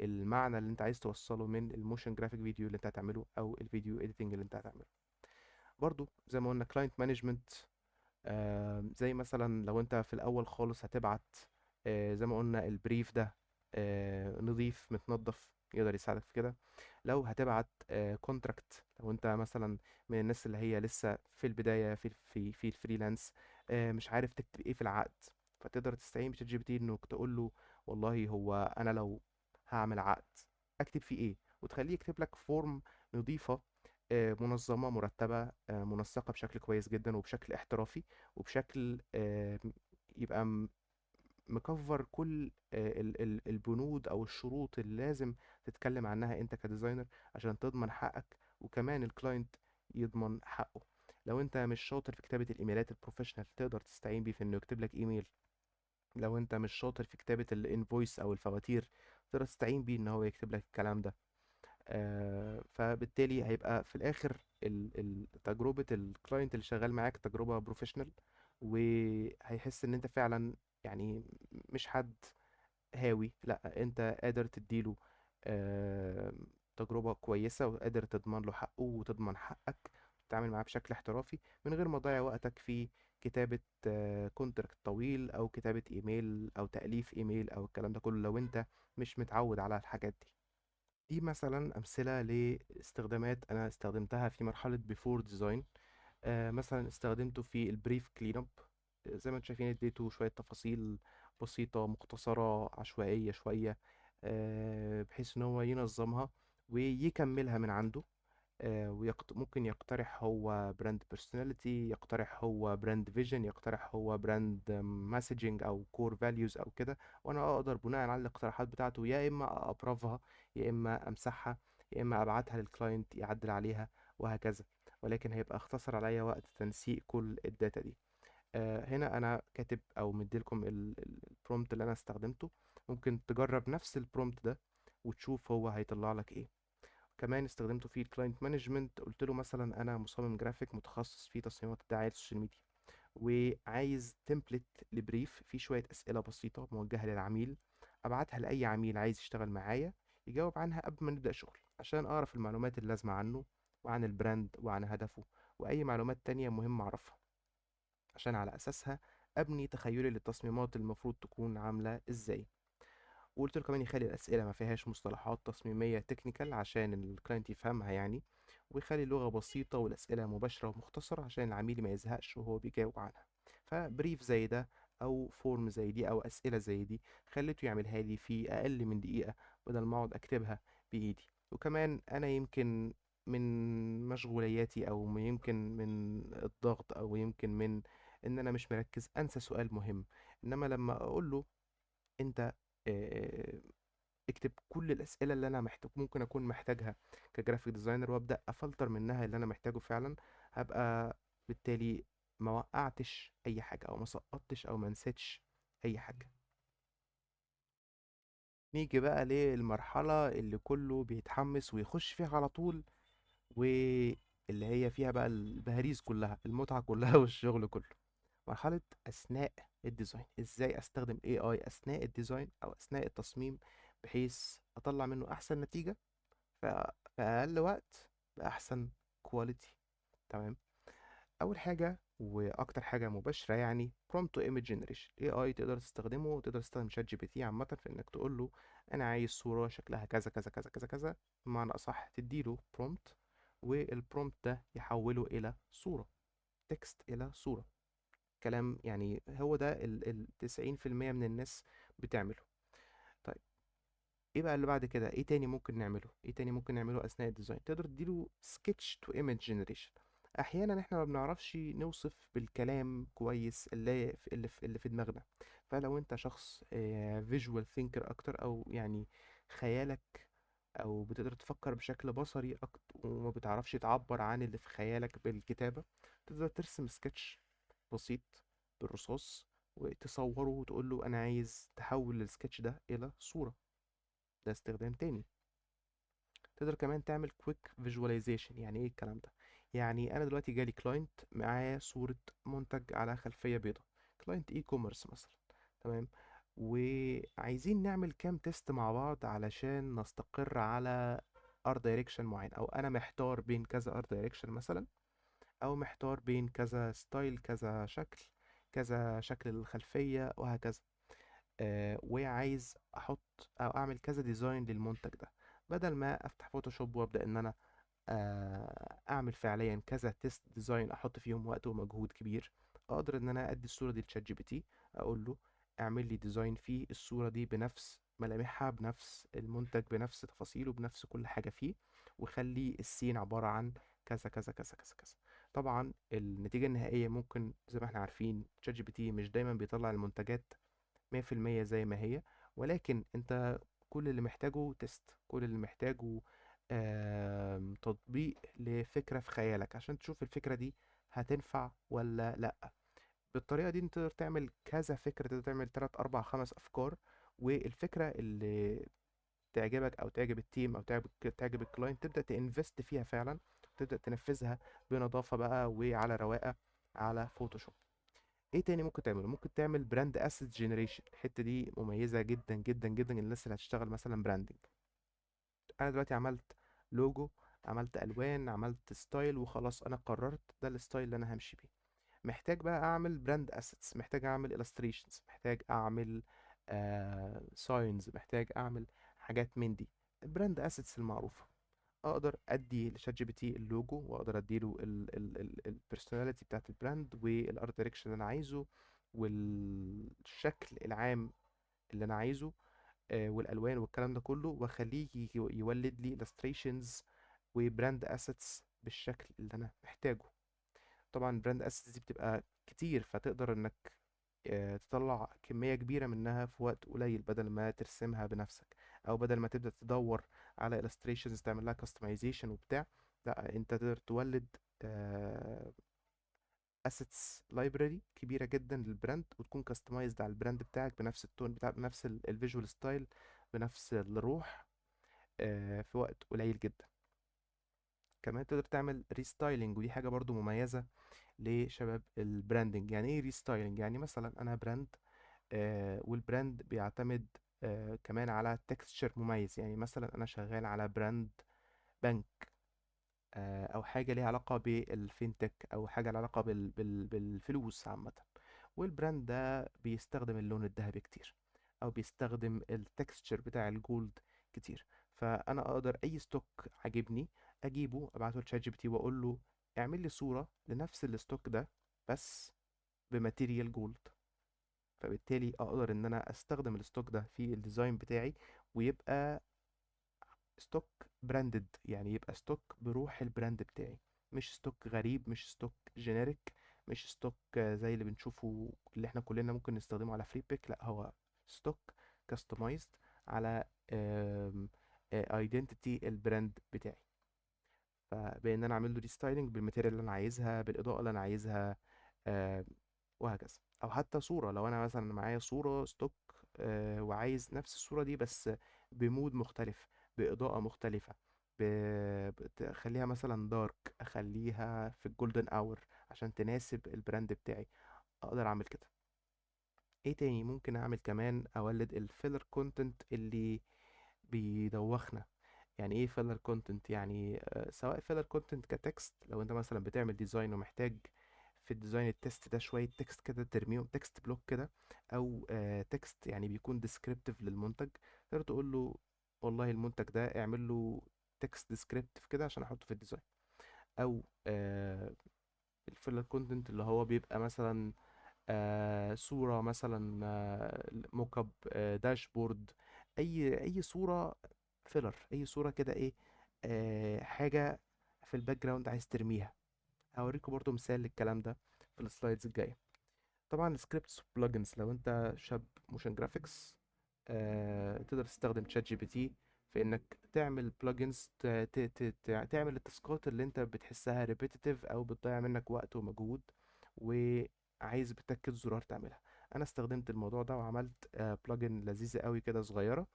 المعنى اللي انت عايز توصله من الموشن جرافيك فيديو اللي انت هتعمله او الفيديو اديتنج اللي انت هتعمله. برضو زي ما قلنا كلاينت مانجمنت. زي مثلا لو انت في الاول خالص هتبعت زي ما قلنا البريف ده نظيف متنظف، يقدر يساعدك في كده. لو هتبعت كونتراكت، لو انت مثلا من الناس اللي هي لسه في البداية في الفريلانس، مش عارف تكتب ايه في العقد، فتقدر تستعين بشات جي بي تي انك تقول له والله هو انا لو هعمل عقد اكتب فيه ايه، وتخليه يكتب لك فورم نظيفة منظمة مرتبة منسقة بشكل كويس جدا وبشكل احترافي، وبشكل يبقى مكفر كل البنود او الشروط اللي لازم تتكلم عنها انت كديزاينر عشان تضمن حقك، وكمان الكلاينت يضمن حقه. لو انت مش شاطر في كتابة الايميلات البروفيشنال تقدر تستعين بيه في انه يكتب لك ايميل. لو انت مش شاطر في كتابة الانفويس او الفواتير تقدر تستعين بيه ان هو يكتب لك الكلام ده. فبالتالي هيبقى في الاخر تجربة الكلاينت اللي شغال معاك تجربة بروفيشنال، وهيحس ان انت فعلا يعني مش حد هاوي، لا انت قادر تديله آه، تجربة كويسة، وقادر تضمن له حقه وتضمن حقك، تتعامل معاه بشكل احترافي من غير ما تضيع وقتك في كتابة كونتراكت طويل او كتابة ايميل او تأليف ايميل او الكلام ده كله لو انت مش متعود على الحاجات دي. دي مثلا أمثلة لاستخدامات أنا استخدمتها في مرحلة بيفور ديزاين. مثلا استخدمته في البريف كلين اب. زي ما انتم شايفين اديته شوية تفاصيل بسيطة مختصرة عشوائية شوية، بحيث ان هو ينظمها ويكملها من عنده. ممكن يقترح هو براند بيرسوناليتي، يقترح هو براند فيجن، يقترح هو براند مسجنج او كور فاليوز او كده. وانا اقدر بناء على الاقتراحات بتاعته يا اما ابرافها، يا اما امسحها، يا اما ابعتها للكلاينت يعدل عليها، وهكذا. ولكن هيبقى اختصر عليا وقت تنسيق كل الداتا دي. هنا انا كاتب او مديلكم البرومبت اللي انا استخدمته. ممكن تجرب نفس البرومبت ده وتشوف هو هيطلع لك ايه. كمان استخدمته في الكلاينت مانجمنت. قلت له مثلا انا مصمم جرافيك متخصص في تصميمات الدعايه للسوشيال ميديا، وعايز تمبلت لبريف فيه شويه اسئله بسيطه موجهه للعميل، ابعتها لاي عميل عايز يشتغل معايا يجاوب عنها قبل ما نبدا شغل، عشان اعرف المعلومات اللازمه عنه وعن البراند وعن هدفه، واي معلومات تانية مهم اعرفها، عشان على اساسها ابني تخيلي للتصميمات المفروض تكون عامله ازاي. وقلت له كمان يخلي الأسئلة ما فيهاش مصطلحات تصميمية تكنيكال عشان الكلاينت يفهمها يعني، ويخلي اللغة بسيطة والأسئلة مباشرة ومختصرة عشان العميل ما يزهقش وهو بيجاوب عنها. فبريف زي ده أو فورم زي دي أو أسئلة زي دي خليته يعملها لي في أقل من دقيقة، بدل ما أقعد أكتبها بإيدي. وكمان أنا يمكن من مشغولياتي أو يمكن من الضغط أو يمكن من إن أنا مش مركز أنسى سؤال مهم، إنما لما أقول له انت آه، اكتب كل الاسئله اللي انا محتاج ممكن اكون محتاجها كجرافيك ديزاينر، وابدا افلتر منها اللي انا محتاجه فعلا، هبقى بالتالي ما وقعتش اي حاجه او ما سقطتش او ما نسيتش اي حاجه. نيجي بقى للمرحلة اللي كله بيتحمس ويخش فيها على طول، واللي هي فيها بقى البهاريز كلها، المتعة كلها والشغل كله. مرحلة أثناء الديزاين، إزاي أستخدم AI أثناء الديزاين أو أثناء التصميم، بحيث أطلع منه أحسن نتيجة ف- في أقل وقت بأحسن كواليتي. تمام. أول حاجة وأكتر حاجة مباشرة يعني prompt to image generation. AI تقدر تستخدمه، تقدر تستخدم شات جي بي تي عامة في إنك تقول له أنا عايز صورة شكلها كذا كذا كذا كذا كذا، بمعنى أصح تديله prompt، والبرومبت ده يحوله إلى صورة، تكست إلى صورة. كلام يعني، هو ده ال 90% من الناس بتعمله. طيب، ايه بقى اللي بعد كده؟ ايه تاني ممكن نعمله؟ ايه تاني ممكن نعمله اثناء الديزاين؟ تقدر تديله سكتش تو ايمج جنريشن. احيانا احنا ما بنعرفش نوصف بالكلام كويس اللي في دماغنا. فلو انت شخص فيجوال ثينكر اكتر، او يعني خيالك، او بتقدر تفكر بشكل بصري اكتر وما بتعرفش تعبر عن اللي في خيالك بالكتابة، تقدر ترسم سكتش بسيط بالرصاص وتصوره وتقول له انا عايز تحول السكتش ده الى صورة. ده استخدام تاني. تقدر كمان تعمل كويك فيجواليزيشن. يعني ايه الكلام ده؟ يعني انا دلوقتي جالي كلاينت معاه صورة منتج على خلفية بيضاء، كلاينت اي كوميرس مثلا. تمام. وعايزين نعمل كام تيست مع بعض علشان نستقر على ار دايركشن معين، او انا محتار بين كذا ار دايركشن مثلا، او محتار بين كذا ستايل، كذا شكل، كذا شكل للخلفية وهكذا. وعايز احط او اعمل كذا ديزاين للمنتج ده. بدل ما افتح فوتوشوب وابدا ان انا اعمل فعليا كذا تيست ديزاين احط فيهم وقت ومجهود كبير، اقدر ان انا ادي الصوره دي لتشات جي بي تي، اقول له اعمل لي ديزاين فيه الصوره دي بنفس ملامحها، بنفس المنتج، بنفس تفاصيله، بنفس كل حاجه فيه، وخلي السين عباره عن كذا كذا كذا كذا كذا. طبعا النتيجه النهائيه ممكن زي ما احنا عارفين تشات جي بي تي مش دايما بيطلع المنتجات 100% زي ما هي، ولكن انت كل اللي محتاجه تيست، كل اللي محتاجه تطبيق لفكرة في خيالك عشان تشوف الفكرة دي هتنفع ولا لأ. بالطريقة دي انت تقدر تعمل كذا فكرة، تقدر تعمل 3 4 5 أفكار، والفكرة اللي تعجبك أو تعجب التيم أو تعجب الكلاينت تبدأ تنفست فيها فعلا، تبدأ تنفذها بنظافة بقى وعلى رواقة على فوتوشوب. ايه تاني ممكن تعمله؟ ممكن تعمل براند اسيت جنريشن. الحته دي مميزه جدا جدا جدا للناس اللي هتشتغل مثلا براندنج. انا دلوقتي عملت لوجو، عملت الوان، عملت ستايل، وخلاص انا قررت ده الستايل اللي انا همشي بيه. محتاج بقى اعمل براند اسيتس، محتاج اعمل illustrations، محتاج اعمل ساينز، محتاج اعمل حاجات من دي، البراند اسيتس المعروفه. اقدر ادي لشات جي بي تي اللوجو، واقدر اديله البيرسوناليتي بتاعت البراند والارت دايركشن اللي انا عايزه والشكل العام اللي انا عايزه، والالوان والكلام ده كله، واخليه يولد لي illustrations وبراند اسيتس بالشكل اللي انا محتاجه. طبعا البراند اسيتس دي بتبقى كتير، فتقدر انك تطلع كمية كبيرة منها في وقت قليل، بدل ما ترسمها بنفسك، او بدل ما تبدأ تدور على illustrations تعمل لها customization وبتاع. لا، انت تقدر تولد assets library كبيرة جدا للبراند، وتكون customized على البراند بتاعك بنفس التون بتاع، بنفس الفيجوال ستايل، بنفس الروح، في وقت قليل جدا. كمان تقدر تعمل ريستايلينج، ودي حاجة برضو مميزة لشباب البراندنج. يعني ايه ريستايلينج؟ يعني مثلا انا براند، والبراند بيعتمد كمان على تكستشر مميز. يعني مثلا انا شغال على براند بنك، او حاجه ليها علاقه بالفينتك، او حاجه ليها علاقه بالفلوس عامه، والبراند ده بيستخدم اللون الذهبي كتير، او بيستخدم التكستشر بتاع الجولد كتير. فانا اقدر اي ستوك عاجبني اجيبه، ابعته لشات جي بي تي واقول له اعمل لي صوره لنفس الستوك ده بس بماتيريال جولد. فبالتالي اقدر ان انا استخدم الستوك ده في الديزاين بتاعي، ويبقى ستوك براندد، يعني يبقى ستوك بروح البراند بتاعي، مش ستوك غريب، مش ستوك جينيريك، مش ستوك زي اللي بنشوفه اللي احنا كلنا ممكن نستخدمه على فري بيك. لا، هو ستوك كاستمايزد على ايدنتيتي البراند بتاعي. فبان انا اعمل له ريستايلنج بالماتيريال اللي انا عايزها، بالاضاءه اللي انا عايزها، آم، وهكذا. او حتى صوره، لو انا مثلا معايا صوره ستوك وعايز نفس الصورة دي بس بمود مختلف، بإضاءة مختلفة، اخليها مثلا دارك، اخليها في الجولدن اور عشان تناسب البراند بتاعي، اقدر اعمل كده. ايه تاني ممكن اعمل كمان؟ اولد الفيلر كونتنت اللي بيدوخنا. يعني ايه فيلر كونتنت؟ يعني سواء فيلر كونتنت كتكست، لو انت مثلا بتعمل ديزاين ومحتاج في الديزاين التكست ده شوية تكست كده ترميهم، تكست بلوك كده، او تكست يعني بيكون ديسكريبتيف للمنتج، تقدر تقول له والله المنتج ده اعمل له تكست ديسكريبتيف كده عشان احطه في الديزاين. او الفيلر كونتنت اللي هو بيبقى مثلا صورة مثلا، موك اب، داشبورد، اي صورة فيلر، اي صورة كده، ايه حاجة في الباك جراوند عايز ترميها. هوريكم برضو مثال للكلام ده في السلايدز الجاية. طبعا سكريبتس وبلجنز، لو انت شاب موشن جرافيكس تقدر تستخدم تشات جي بي تي في انك تعمل بلجنز تعمل التاسكات اللي انت بتحسها ريبيتيتيف او بتضيع منك وقت ومجهود، وعايز بتاكد زرار تعملها. انا استخدمت الموضوع ده وعملت بلجن لذيذة قوي كده صغيرة.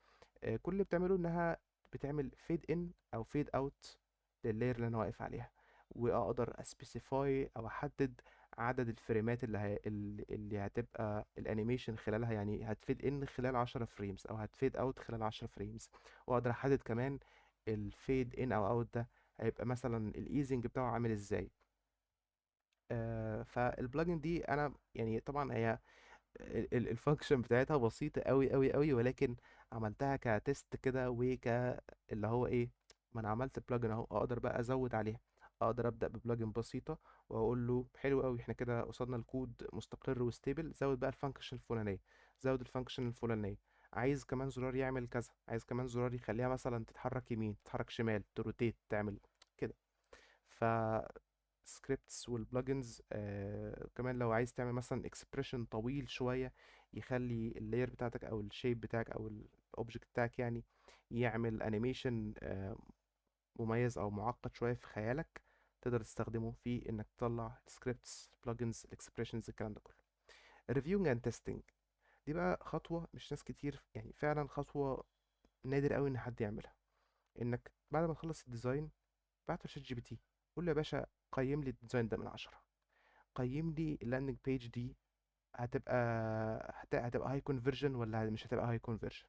كل اللي بتعمله انها بتعمل فيد ان او فيد اوت لللاير اللي انا واقف عليها، واقدر اسبيسيفاي او احدد عدد الفريمات اللي هتبقى الانيميشن خلالها، يعني هتفيد ان خلال 10 فريمز او هتفيد اوت خلال 10 فريمز. واقدر احدد كمان الفيد ان او اوت ده هيبقى مثلا الايزنج بتاعه عامل ازاي. فالبلجن دي انا يعني طبعا هي الفانكشن بتاعتها بسيطة قوي قوي قوي، ولكن عملتها كتست كده اللي هو ايه، ما انا عملت بلجن اهو، اقدر بقى ازود عليها. اقدر ابدا ببلجن بسيطة واقول له حلو قوي، احنا كده وصلنا الكود مستقر وستيبل، زود بقى الفانكشن الفلانية، زود الفانكشن الفلانية. عايز كمان زرار يعمل كذا، عايز كمان زرار يخليها مثلا تتحرك يمين، تتحرك شمال، تروتيت، تعمل كده. ف سكريبتس والبلجنز كمان لو عايز تعمل مثلا اكسبريشن طويل شوية، يخلي اللاير بتاعتك او الشيب بتاعك او الاوبجكت بتاعك يعني يعمل انيميشن مميز او معقد شوية في خيالك، تقدر تستخدمه في انك تطلع سكريبتس، بلجنز، الاكسبريشنز، الكلام ده كله. الريفيونج اند تيستنج دي بقى خطوة مش ناس كتير، يعني فعلا خطوة نادر قوي ان حد يعملها. انك بعد ما تخلص الديزاين بعته لشات جي بي تي، قول له يا باشا قيم لي الديزاين ده من 10، قيم لي اللاندنج بيج دي، هتبقى هتبقى هاي كونفرجن ولا مش هتبقى هاي كونفرجن.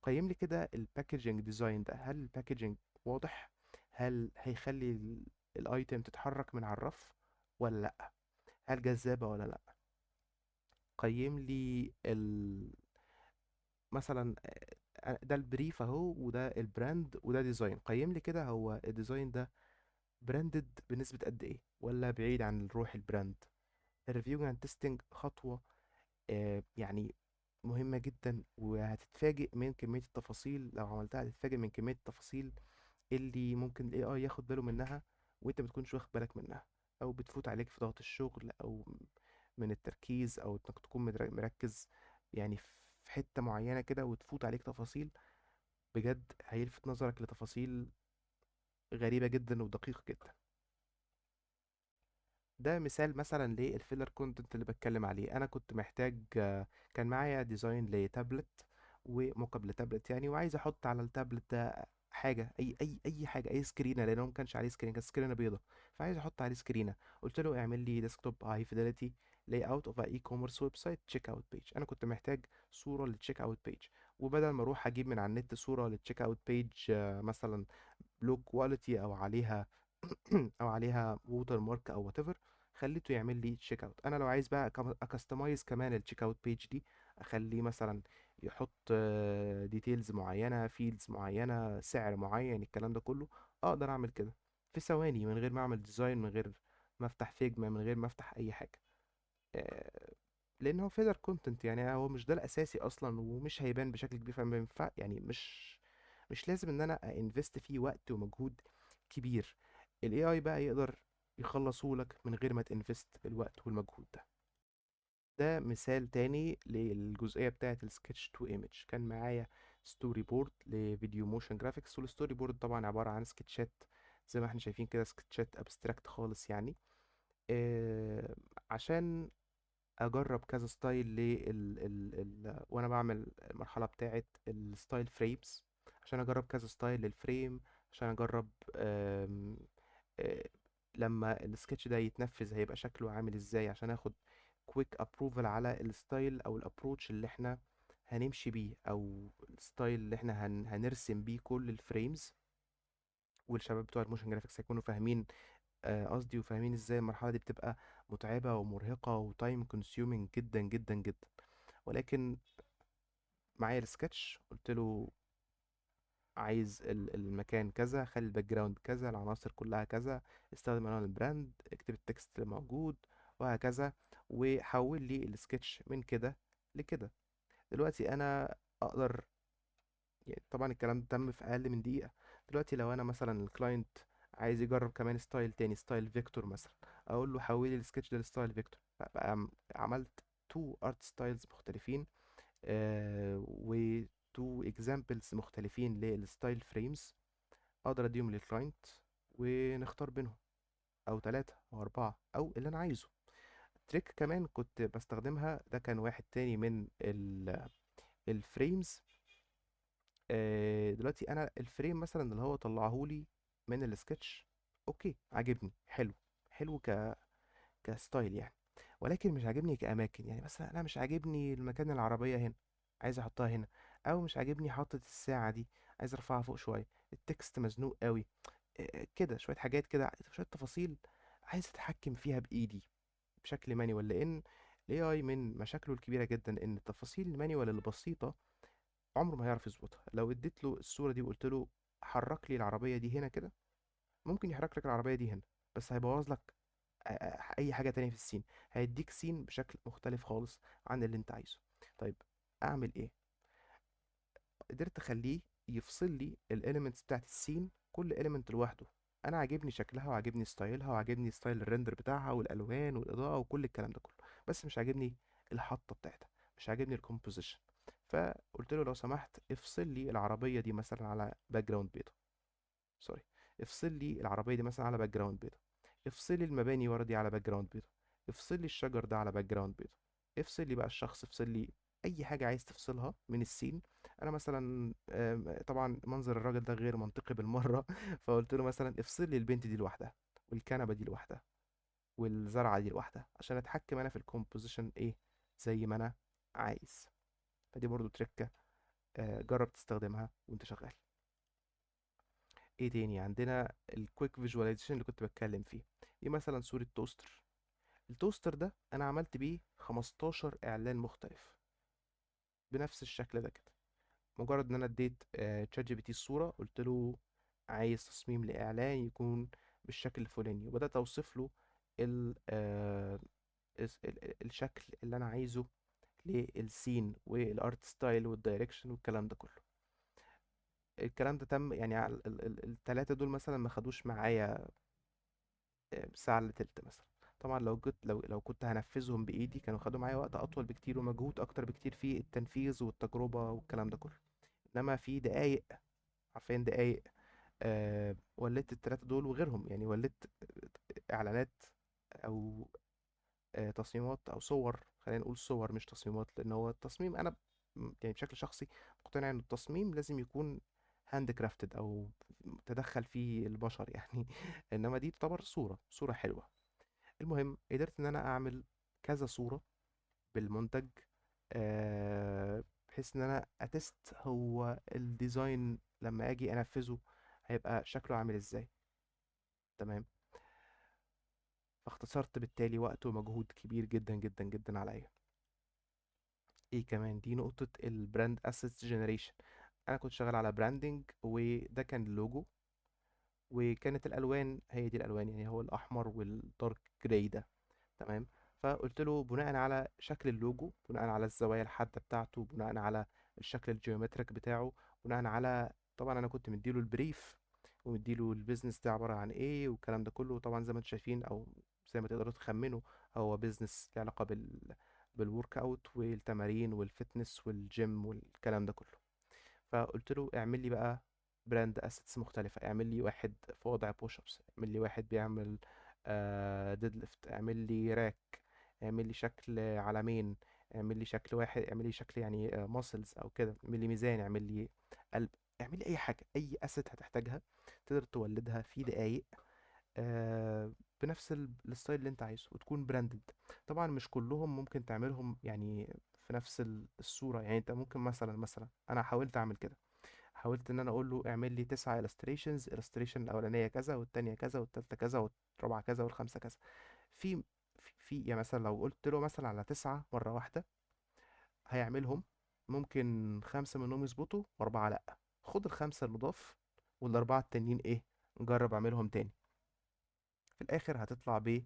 قيم لي كده الباكجينج ديزاين ده، هل الباكجينج واضح؟ هل هيخلي الايتم تتحرك من على الرف ولا لا؟ هل جذابة ولا لا؟ قيم لي مثلا ده البريف اهو، وده البراند، وده ديزاين. قيم لي كده هو الديزاين ده براندد بنسبة قد ايه ولا بعيد عن روح البراند. الريفيو اند تيستنج خطوة يعني مهمة جدا، وهتتفاجئ من كمية التفاصيل لو عملتها، هتتفاجئ من كمية التفاصيل اللي ممكن ال AI ياخد باله منها وانت ما تكونش واخد بالك منها، او بتفوت عليك في ضغط الشغل، او من التركيز، او انك تكون مركز يعني في حتة معينة كده وتفوت عليك تفاصيل. بجد هيلفت نظرك لتفاصيل غريبة جدا ودقيقة جدا. ده مثال مثلا للفيلر كونتنت اللي بتكلم عليه. انا كنت محتاج كان معايا ديزاين لتابلت وموك اب لتابلت يعني، وعايز احط على التابلت ده حاجه، اي حاجه، اي سكرينه، لانه ما كانش عليه سكرين، كانت سكرينه بيضه، فعايز احط عليه سكرينه. قلت له اعمل لي ديسكتوب هاي فيديليتي لاي اوت اوف اي كوميرس ويب سايت تشيك اوت بيج. انا كنت محتاج صوره للتشيك اوت بيج، وبدل ما اروح اجيب من على النت صوره للتشيك اوت بيج مثلا لو كواليتي او عليها او عليها ووتر مارك او وات ايفر، خليته يعمل لي تشيك اوت. انا لو عايز بقى اكستمايز كمان التشيك اوت بيج دي، اخليه مثلا يحط ديتيلز معينه، فيلدز معينه، سعر معين، الكلام ده كله، اقدر اعمل كده في ثواني من غير ما اعمل ديزاين، من غير ما افتح فيجما، من غير ما افتح اي حاجه. آه، لان هو فيلر كونتنت يعني، هو مش ده الاساسي اصلا ومش هيبان بشكل كبير، فما ينفع يعني مش لازم ان انا انفست فيه وقت ومجهود كبير. ال AI بقى يقدر يخلصه لك من غير ما تنفست الوقت والمجهود ده. ده مثال تاني للجزئية بتاعة السكتش تو ايمج. كان معايا ستوري بورد لفيديو موشن جرافيكس، والستوري بورد طبعا عبارة عن سكتشات زي ما احنا شايفين كده، سكتشات ابستراكت خالص يعني. آه، عشان اجرب كذا ستايل وانا بعمل المرحله بتاعه الستايل فريمز، عشان اجرب كذا ستايل للفريم، عشان اجرب آم، آه، لما السكتش ده يتنفذ هيبقى شكله عامل ازاي، عشان اخد كويك ابروفل على الستايل او الابروتش اللي احنا هنمشي بيه، او الستايل اللي احنا هنرسم بيه كل الفريمز. والشباب بتوع الموشن جرافيكس هيكونوا فاهمين قصدي، وفاهمين ازاي المرحله دي بتبقى متعبه ومرهقه وتايم كونسيومينج جدا جدا جدا. ولكن معايا السكتش قلت له عايز المكان كذا، خلي الباك جراوند كذا، العناصر كلها كذا، استخدم الوان البراند، اكتب التكست اللي موجود، وهكذا. وحول لي السكتش من كده لكده. دلوقتي انا اقدر، يعني طبعا الكلام ده تم في اقل من دقيقة. دلوقتي لو انا مثلا الكلاينت عايز يجرب كمان ستايل تاني، ستايل فيكتور مثلا، اقول له حول لي السكتش ده لستايل فيكتور، فبقى عملت تو ارت ستايلز مختلفين، و تو اكزامبلز مختلفين للستايل فريمز. اقدر اديهم للكلاينت ونختار بينهم، او ثلاثة او اربعة او اللي انا عايزه. تريك كمان كنت بستخدمها، ده كان واحد تاني من الفريمز. دلوقتي انا الفريم مثلا اللي هو طلعهولي من السكتش، اوكي عاجبني، حلو، حلو كستايل يعني. ولكن مش عاجبني كأماكن، يعني مثلا انا مش عاجبني المكان العربية هنا، عايز احطها هنا. او مش عاجبني حاطة الساعة دي، عايز ارفعها فوق شوية. التكست مزنوق قوي. كده شوية حاجات كده، شوية تفاصيل عايز اتحكم فيها بايدي بشكل مانيوال. لان الاي اي من مشاكله الكبيرة جدا ان التفاصيل المانيوال البسيطة عمره ما هيعرف يظبطها. لو اديت له الصورة دي وقلت له حرك لي العربية دي هنا كده، ممكن يحرك لك العربية دي هنا، بس هيبوظ لك اي حاجة تانية في السين، هيديك سين بشكل مختلف خالص عن اللي انت عايزه. طيب اعمل ايه؟ قدرت اخليه يفصل لي الاليمنتس بتاعت السين، كل اليمنت لوحده. انا عاجبني شكلها وعاجبني ستايلها وعاجبني ستايل الريندر بتاعها والالوان والاضاءة وكل الكلام ده كله، بس مش عاجبني الحطة بتاعتها، مش عاجبني الكومبوزيشن. فقلت له لو سمحت افصل لي العربية دي مثلا على باك جراوند بيضاء، سوري، افصل لي العربية دي مثلا على باك جراوند بيضاء، افصل لي المباني ورا دي على باك جراوند بيضاء، افصل لي الشجر ده على باك جراوند بيضاء، افصل لي بقى الشخص، افصل لي اي حاجة عايز تفصلها من السين. انا مثلا طبعا منظر الراجل ده غير منطقي بالمرة فقلت له مثلا افصل لي البنت دي لوحدها، والكنبة دي لوحدها، والزرعة دي لوحدها، عشان اتحكم انا في الكومبوزيشن ايه زي ما انا عايز. فدي برضو تريكة، جرب تستخدمها وانت شغال. ايه تاني عندنا؟ الكويك فيجواليزيشن اللي كنت بتكلم فيه. دي مثلا صورة توستر. التوستر ده انا عملت بيه 15 اعلان مختلف بنفس الشكل ده كده. مجرد ان انا اديت تشات جي بي تي الصورة، قلت له عايز تصميم لاعلان يكون بالشكل الفلاني، وبدأت اوصف له ال آه، الشكل اللي انا عايزه للسين والارت ستايل والدايركشن والكلام ده كله. الكلام ده تم يعني التلاتة دول مثلا ما خدوش معايا ساعة الا تلت مثلا. طبعا لو كنت هنفذهم بإيدي كانوا خدوا معايا وقت أطول بكتير ومجهود أكتر بكتير في التنفيذ والتجربة والكلام ده كله. إنما في دقايق، حرفيا دقايق، ولدت التلاتة دول وغيرهم، يعني ولدت إعلانات أو تصميمات أو صور. خلينا نقول صور مش تصميمات، لأن هو التصميم أنا يعني بشكل شخصي مقتنع إن التصميم لازم يكون هاند كرافتد أو تدخل فيه البشر يعني إنما دي تعتبر صورة حلوة. المهم قدرت ان انا اعمل كذا صورة بالمنتج، بحيث ان انا اتست هو الديزاين لما اجي انفذه هيبقى شكله عامل ازاي. تمام. فاختصرت بالتالي وقت ومجهود كبير جدا جدا جدا عليا. ايه كمان؟ دي نقطة البراند اسيتس جنريشن. انا كنت شغال على براندنج، وده كان اللوجو، وكانت الالوان هي دي الالوان، يعني هو الاحمر والدارك جراي ده. تمام. فقلت له بناء على شكل اللوجو، بناء على الزوايا الحادة بتاعته، بناء على الشكل الجيومتريك بتاعه، بناء على، طبعا انا كنت مديله البريف ومديله البيزنس ده عبارة عن ايه والكلام ده كله. طبعا زي ما انتم شايفين او زي ما تقدروا تخمنوا، هو بيزنس له علاقة بالورك اوت والتمارين والفتنس والجيم والكلام ده كله. فقلت له اعمل لي بقى براند اسيتس مختلفة، اعمل لي واحد في وضع بوش ابس، اعمل لي واحد بيعمل ديد ليفت، اعمل لي راك، اعمل لي شكل علمين، اعمل لي شكل واحد، اعمل لي شكل يعني ماسلز او كده، اعمل لي ميزان، اعمل لي قلب، اعمل لي اي حاجه، اي اسيت هتحتاجها تقدر تولدها في دقايق، بنفس الستايل اللي انت عايزه، وتكون براندد. طبعا مش كلهم ممكن تعملهم يعني في نفس الصورة. يعني انت ممكن مثلا انا حاولت اعمل كده، حاولت ان انا اقول له اعمل لي 9 illustration الاولانية كذا، والتانية كذا، والتالتة كذا، والرابعة كذا، والخامسة كذا. في يعني مثلا لو قلت له مثلا على 9 مرة واحدة هيعملهم، ممكن 5 منهم يظبطوا وأربعة لأ. خد الخمسة النضاف والأربعة التانيين إيه، نجرب أعملهم تاني. في الآخر هتطلع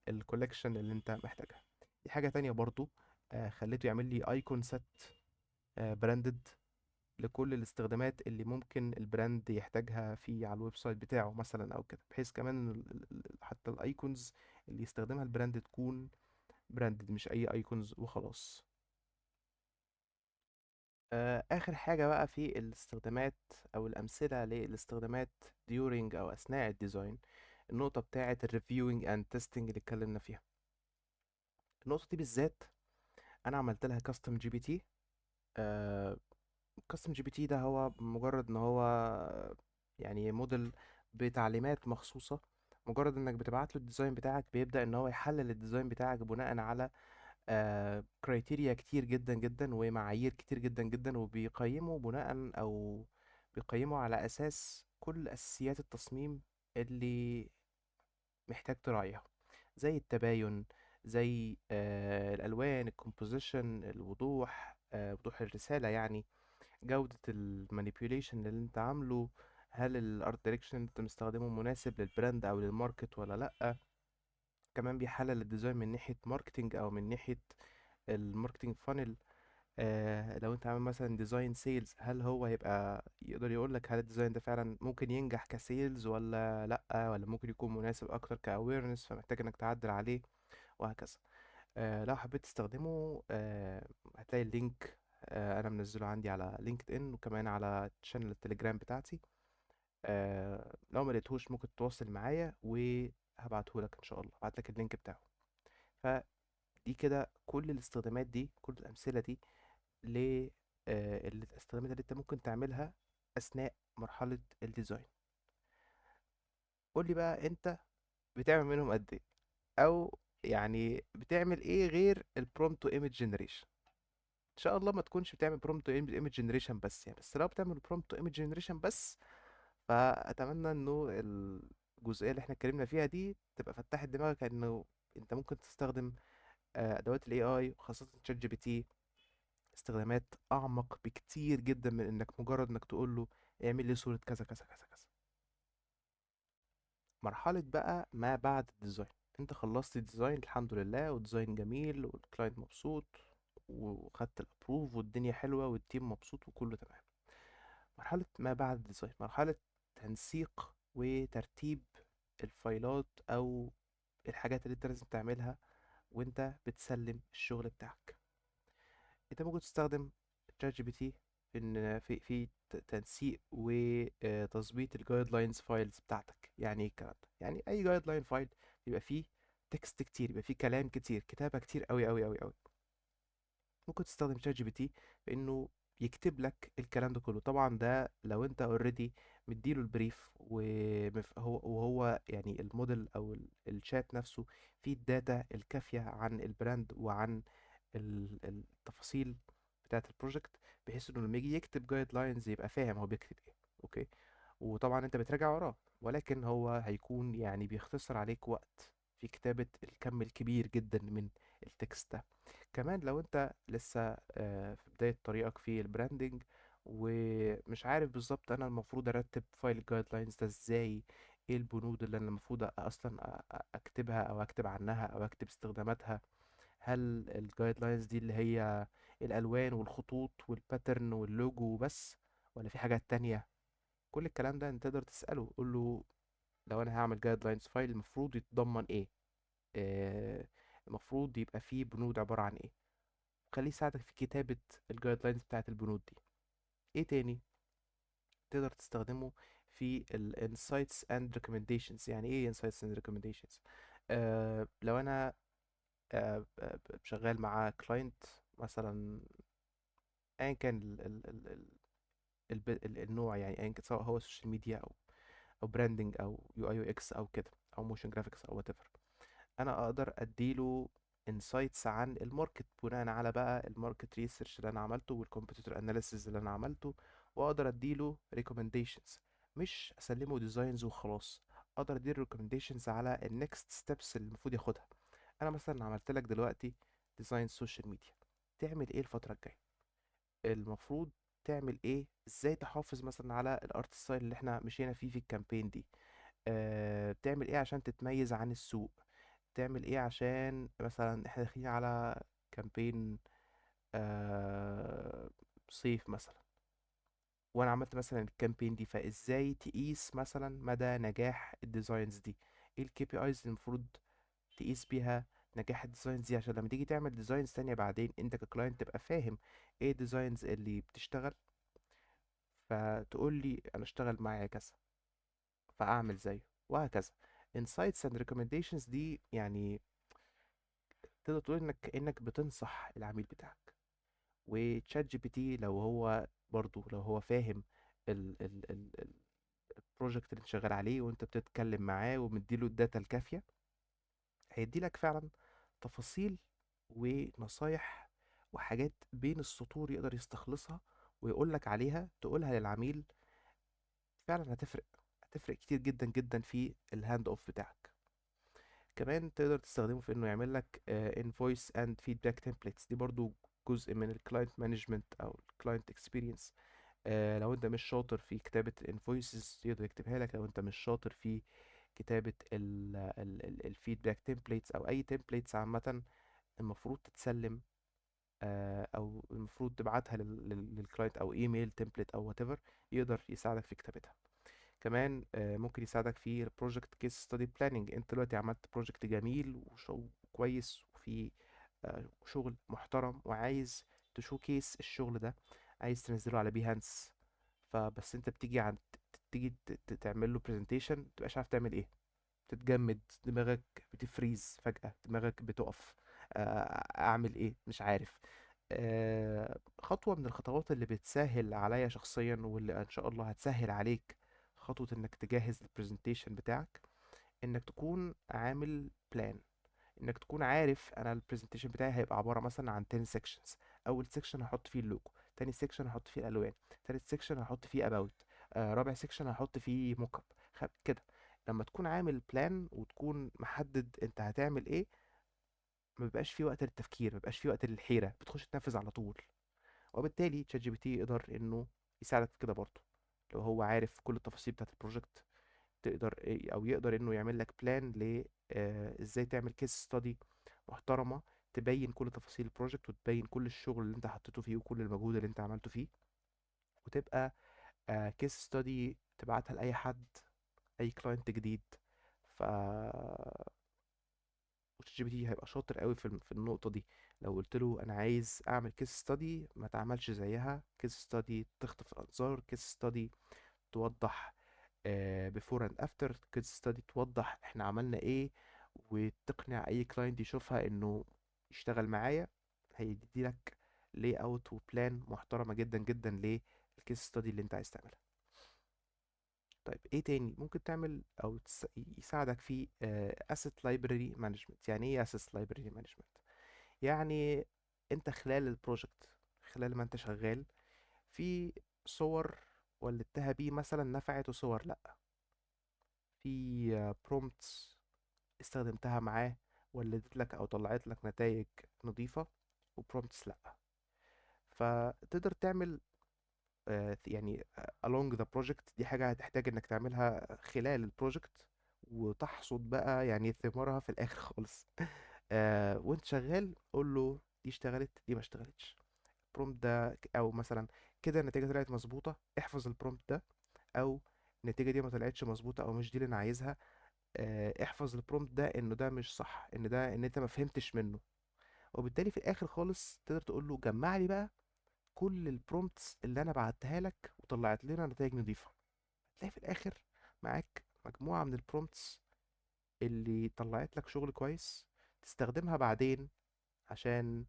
الكوليكشن اللي انت محتاجها. دي حاجة تانية برضو، خليته يعمل لي ايكون سيت براندد لكل الاستخدامات اللي ممكن البراند يحتاجها في على الويب سايت بتاعه مثلا او كده، بحيث كمان إن حتى الايكونز اللي يستخدمها البراند تكون براندد، مش اي ايكونز وخلاص. اخر حاجة بقى في الاستخدامات او الامثلة للاستخدامات during او اثناء الديزاين، النقطة بتاعة الريفيوينج اند تيستنج اللي اتكلمنا فيها. النقطة دي بالذات انا عملت لها كاستم جي بي تي. كاستم جي بي تي ده هو مجرد ان هو يعني موديل بتعليمات مخصوصة. مجرد انك بتبعت له الديزاين بتاعك بيبدأ ان هو يحلل الديزاين بتاعك بناء على كرايتيريا كتير جدا جدا ومعايير كتير جدا جدا، وبيقيمه بناء او بيقيمه على اساس كل اساسيات التصميم اللي محتاج تراعيها، زي التباين، زي الالوان، الكومبوزيشن، الوضوح، وضوح الرسالة يعني، جودة المانيبيوليشن اللي انت عامله، هل الارت دايركشن اللي انت مستخدمه مناسب للبراند او للماركت ولا لا. كمان بيحلل الديزاين من ناحية ماركتينج او من ناحية الماركتينج فانل. لو انت عامل مثلا ديزاين سيلز، هل هو هيبقى يقدر يقول لك هل الديزاين ده فعلا ممكن ينجح كسيلز ولا لا، ولا ممكن يكون مناسب اكتر كاويرنس فمحتاج انك تعدل عليه، وهكذا. لو حبيت تستخدمه هتلاقي اللينك، انا منزله عندي على لينكد ان، وكمان على تشانل التليجرام بتاعتي. لو ما لقيتهوش ممكن تتواصل معايا وهبعته لك ان شاء الله، هبعت لك اللينك بتاعه. فدي كده كل الاستخدامات دي، كل الامثله دي ل الاستخدامات اللي انت ممكن تعملها اثناء مرحله الديزاين. قول لي بقى انت بتعمل منهم قد ايه، او يعني بتعمل ايه غير البرومبت تو ايمج جنريشن. ان شاء الله ما تكونش بتعمل برومبت تو ايمج جنريشن بس يعني، بس لو بتعمل برومبت تو ايمج جنريشن بس فاتمنى انه الجزئيه اللي احنا اتكلمنا فيها دي تبقى فتحت دماغك، انه انت ممكن تستخدم ادوات الاي اي وخاصه تشات جي بي تي استخدامات اعمق بكتير جدا من انك مجرد انك تقول له اعمل لي صوره كذا كذا كذا كذا. مرحله بقى ما بعد الديزاين، انت خلصت الديزاين الحمد لله، وديزاين جميل والكلاينت مبسوط، وخدت الابروف والدنيا حلوه والتيم مبسوط وكله تمام. مرحلة ما بعد الديزاين، مرحلة تنسيق وترتيب الفايلات أو الحاجات اللي انت لازم تعملها وانت بتسلم الشغل بتاعك. انت ممكن تستخدم تشات جي بي تي في تنسيق وتظبيط الجايد لاينز فايلز بتاعتك. يعني ايه الكلام ده؟ يعني اي جايد لاين فايل بيبقى فيه تكست كتير، بيبقى فيه كلام كتير، كتابة كتير قوي قوي قوي قوي. ممكن تستخدم شات جي بي تي في انه يكتب لك الكلام ده كله. طبعا ده لو انت اوريدي مديله البريف وهو يعني الموديل او الشات نفسه فيه الداتا الكافية عن البراند وعن التفاصيل بتاعة البروجكت، بحيث انه لما يجي يكتب جايد لاينز يبقى فاهم هو بيكتب ايه. اوكي. وطبعا انت بتراجع وراه، ولكن هو هيكون يعني بيختصر عليك وقت في كتابة الكم الكبير جدا من التكست ده. كمان لو انت لسه في بداية طريقك في البراندنج ومش عارف بالظبط انا المفروض ارتب فايل الجايد لاينز ده ازاي، ايه البنود اللي انا المفروض اصلا اكتبها او اكتب عنها او اكتب استخداماتها، هل الجايد لاينز دي اللي هي الالوان والخطوط والباترن واللوجو بس، ولا في حاجات تانية؟ كل الكلام ده انت تقدر تسأله، قول له لو انا هعمل جايد لاينز فايل المفروض يتضمن ايه، المفروض يبقى فيه بنود عبارة عن ايه. خليه يساعدك في كتابة الجايد لاينز بتاعت البنود دي. ايه تاني تقدر تستخدمه في ال insights and recommendations؟ يعني ايه insights and recommendations؟ لو انا شغال مع كلاينت مثلا، ايا كان النوع، يعني ايا كان، سواء هو سوشيال ميديا او براندنج او يو اي يو اكس او كده، او موشن جرافيكس او وات ايفر. انا اقدر اديله انسايتس عن الماركت بناء على بقى الماركت ريسيرش اللي انا عملته والكومبيتيتور اناليسيز اللي انا عملته، واقدر اديله ريكومنديشنز، مش اسلمه ديزاينز وخلاص. اقدر اديله ريكومنديشنز على النكست ستيبس اللي المفروض ياخدها. انا مثلا عملت لك دلوقتي ديزاين سوشيال ميديا، تعمل ايه الفتره الجايه؟ المفروض تعمل ايه؟ ازاي تحافظ مثلا على الارت ستايل اللي احنا مشينا فيه في الكامبين دي؟ تعمل ايه عشان تتميز عن السوق؟ تعمل ايه عشان مثلا احنا داخلين على كامبين آه صيف مثلا، وانا عملت مثلا الكامبين دي، فازاي تقيس مثلا مدى نجاح الديزاينز دي؟ ايه الكي بي ايز المفروض تقيس بيها نجاح الديزاينز دي، عشان لما تيجي تعمل ديزاينز تانية بعدين انت ككلاينت تبقى فاهم ايه الديزاينز اللي بتشتغل، فتقول لي انا اشتغل معايا كذا فاعمل زيه، وهكذا. insights and recommendations دي يعني تقدر تقول انك كأنك بتنصح العميل بتاعك. وتشات جي بي تي لو هو برضو لو هو فاهم البروجكت اللي انت شغال عليه وانت بتتكلم معاه ومديله الداتا الكافية، هيديلك فعلا تفاصيل ونصايح وحاجات بين السطور يقدر يستخلصها ويقولك عليها تقولها للعميل. فعلا هتفرق كتير جدا جدا في الهاند اوف بتاعك. كمان تقدر تستخدمه في انه يعمل لك invoice and feedback templates، دي برضو جزء من الكلاينت مانجمنت او الكلاينت اكسبيرينس. لو انت مش شاطر في كتابة الانفويسز يقدر يكتبها لك، لو انت مش شاطر في كتابة الفيدباك تمبليتس او اي تمبليتس عامة المفروض تتسلم، او المفروض تبعتها للكلاينت، او ايميل تمبليت او whatever، يقدر يساعدك في كتابتها. كمان ممكن يساعدك في البروجكت كيس ستادي بلاننج. انت دلوقتي عملت بروجكت جميل وشغل كويس وفي شغل محترم، وعايز تشوكيس الشغل ده، عايز تنزله على بيهانس. فبس انت بتيجي تيجي تعمل له برزنتيشن متبقاش عارف تعمل ايه، تتجمد دماغك، بتفريز فجأة، دماغك بتقف. اعمل ايه مش عارف. خطوة من الخطوات اللي بتسهل عليا شخصيا واللي ان شاء الله هتسهل عليك خطوة انك تجهز البرزنتيشن بتاعك، انك تكون عامل بلان، انك تكون عارف انا البرزنتيشن بتاعي هيبقى عبارة مثلا عن 10 sections. اول section هحط فيه اللوجو، تاني section هحط فيه الالوان، تالت section هحط فيه about، رابع section هحط فيه موك اب كده. لما تكون عامل بلان وتكون محدد انت هتعمل ايه، ما بيبقاش في وقت للتفكير، ما بيبقاش في وقت للحيرة، بتخش تنفذ على طول. وبالتالي تشات جي بي تي يقدر انه يساعدك في كده برضه. لو هو عارف كل التفاصيل بتاعت البروجكت تقدر او يقدر انه يعمل لك بلان ل ازاي تعمل كيس ستادي محترمة، تبين كل تفاصيل البروجكت وتبين كل الشغل اللي انت حطيته فيه وكل المجهود اللي انت عملته فيه، وتبقى كيس ستادي تبعتها لأي حد، أي كلاينت جديد. ف وتشات جي بي تي هيبقى شاطر قوي في النقطة دي. لو قلت له أنا عايز أعمل كيس ستادي ما تعملش زيها، كيس ستادي تخطف الأنظار، كيس ستادي توضح بيفور اند افتر، كيس ستادي توضح احنا عملنا ايه، وتقنع اي كلاينت يشوفها انه يشتغل معايا. هيدي لك لي اوت وبلان محترمه جدا جدا للكيس ستادي اللي انت عايز تعملها. طيب ايه تاني ممكن تعمل او يساعدك في asset library management؟ يعني ايه asset library management؟ يعني انت خلال البروجكت، خلال ما انت شغال، في صور ولدتها بيه مثلا نفعت وصور لا، في برومتس استخدمتها معاه ولدت لك او طلعت لك نتائج نظيفة، وبرومتس لا. فتقدر تعمل يعني along the project، دي حاجة هتحتاج انك تعملها خلال البروجكت، وتحصد بقى يعني ثمارها في الاخر خالص. وانت شغال قول له دي اشتغلت دي ما اشتغلتش، البرومت ده او مثلا كده النتيجة طلعت مظبوطة، احفظ البرومت ده. او النتيجة دي ما طلعتش مظبوطة او مش دي اللي انا عايزها، احفظ البرومت ده انه ده مش صح، ان انت ما فهمتش منه. وبالتالي في الاخر خالص تقدر تقول له جمع لي بقى كل البرومتس اللي انا بعتها لك وطلعت لنا نتائج نظيفة. هتلاقي في الاخر معاك مجموعة من البرومتس اللي طلعت لك شغل كويس، تستخدمها بعدين، عشان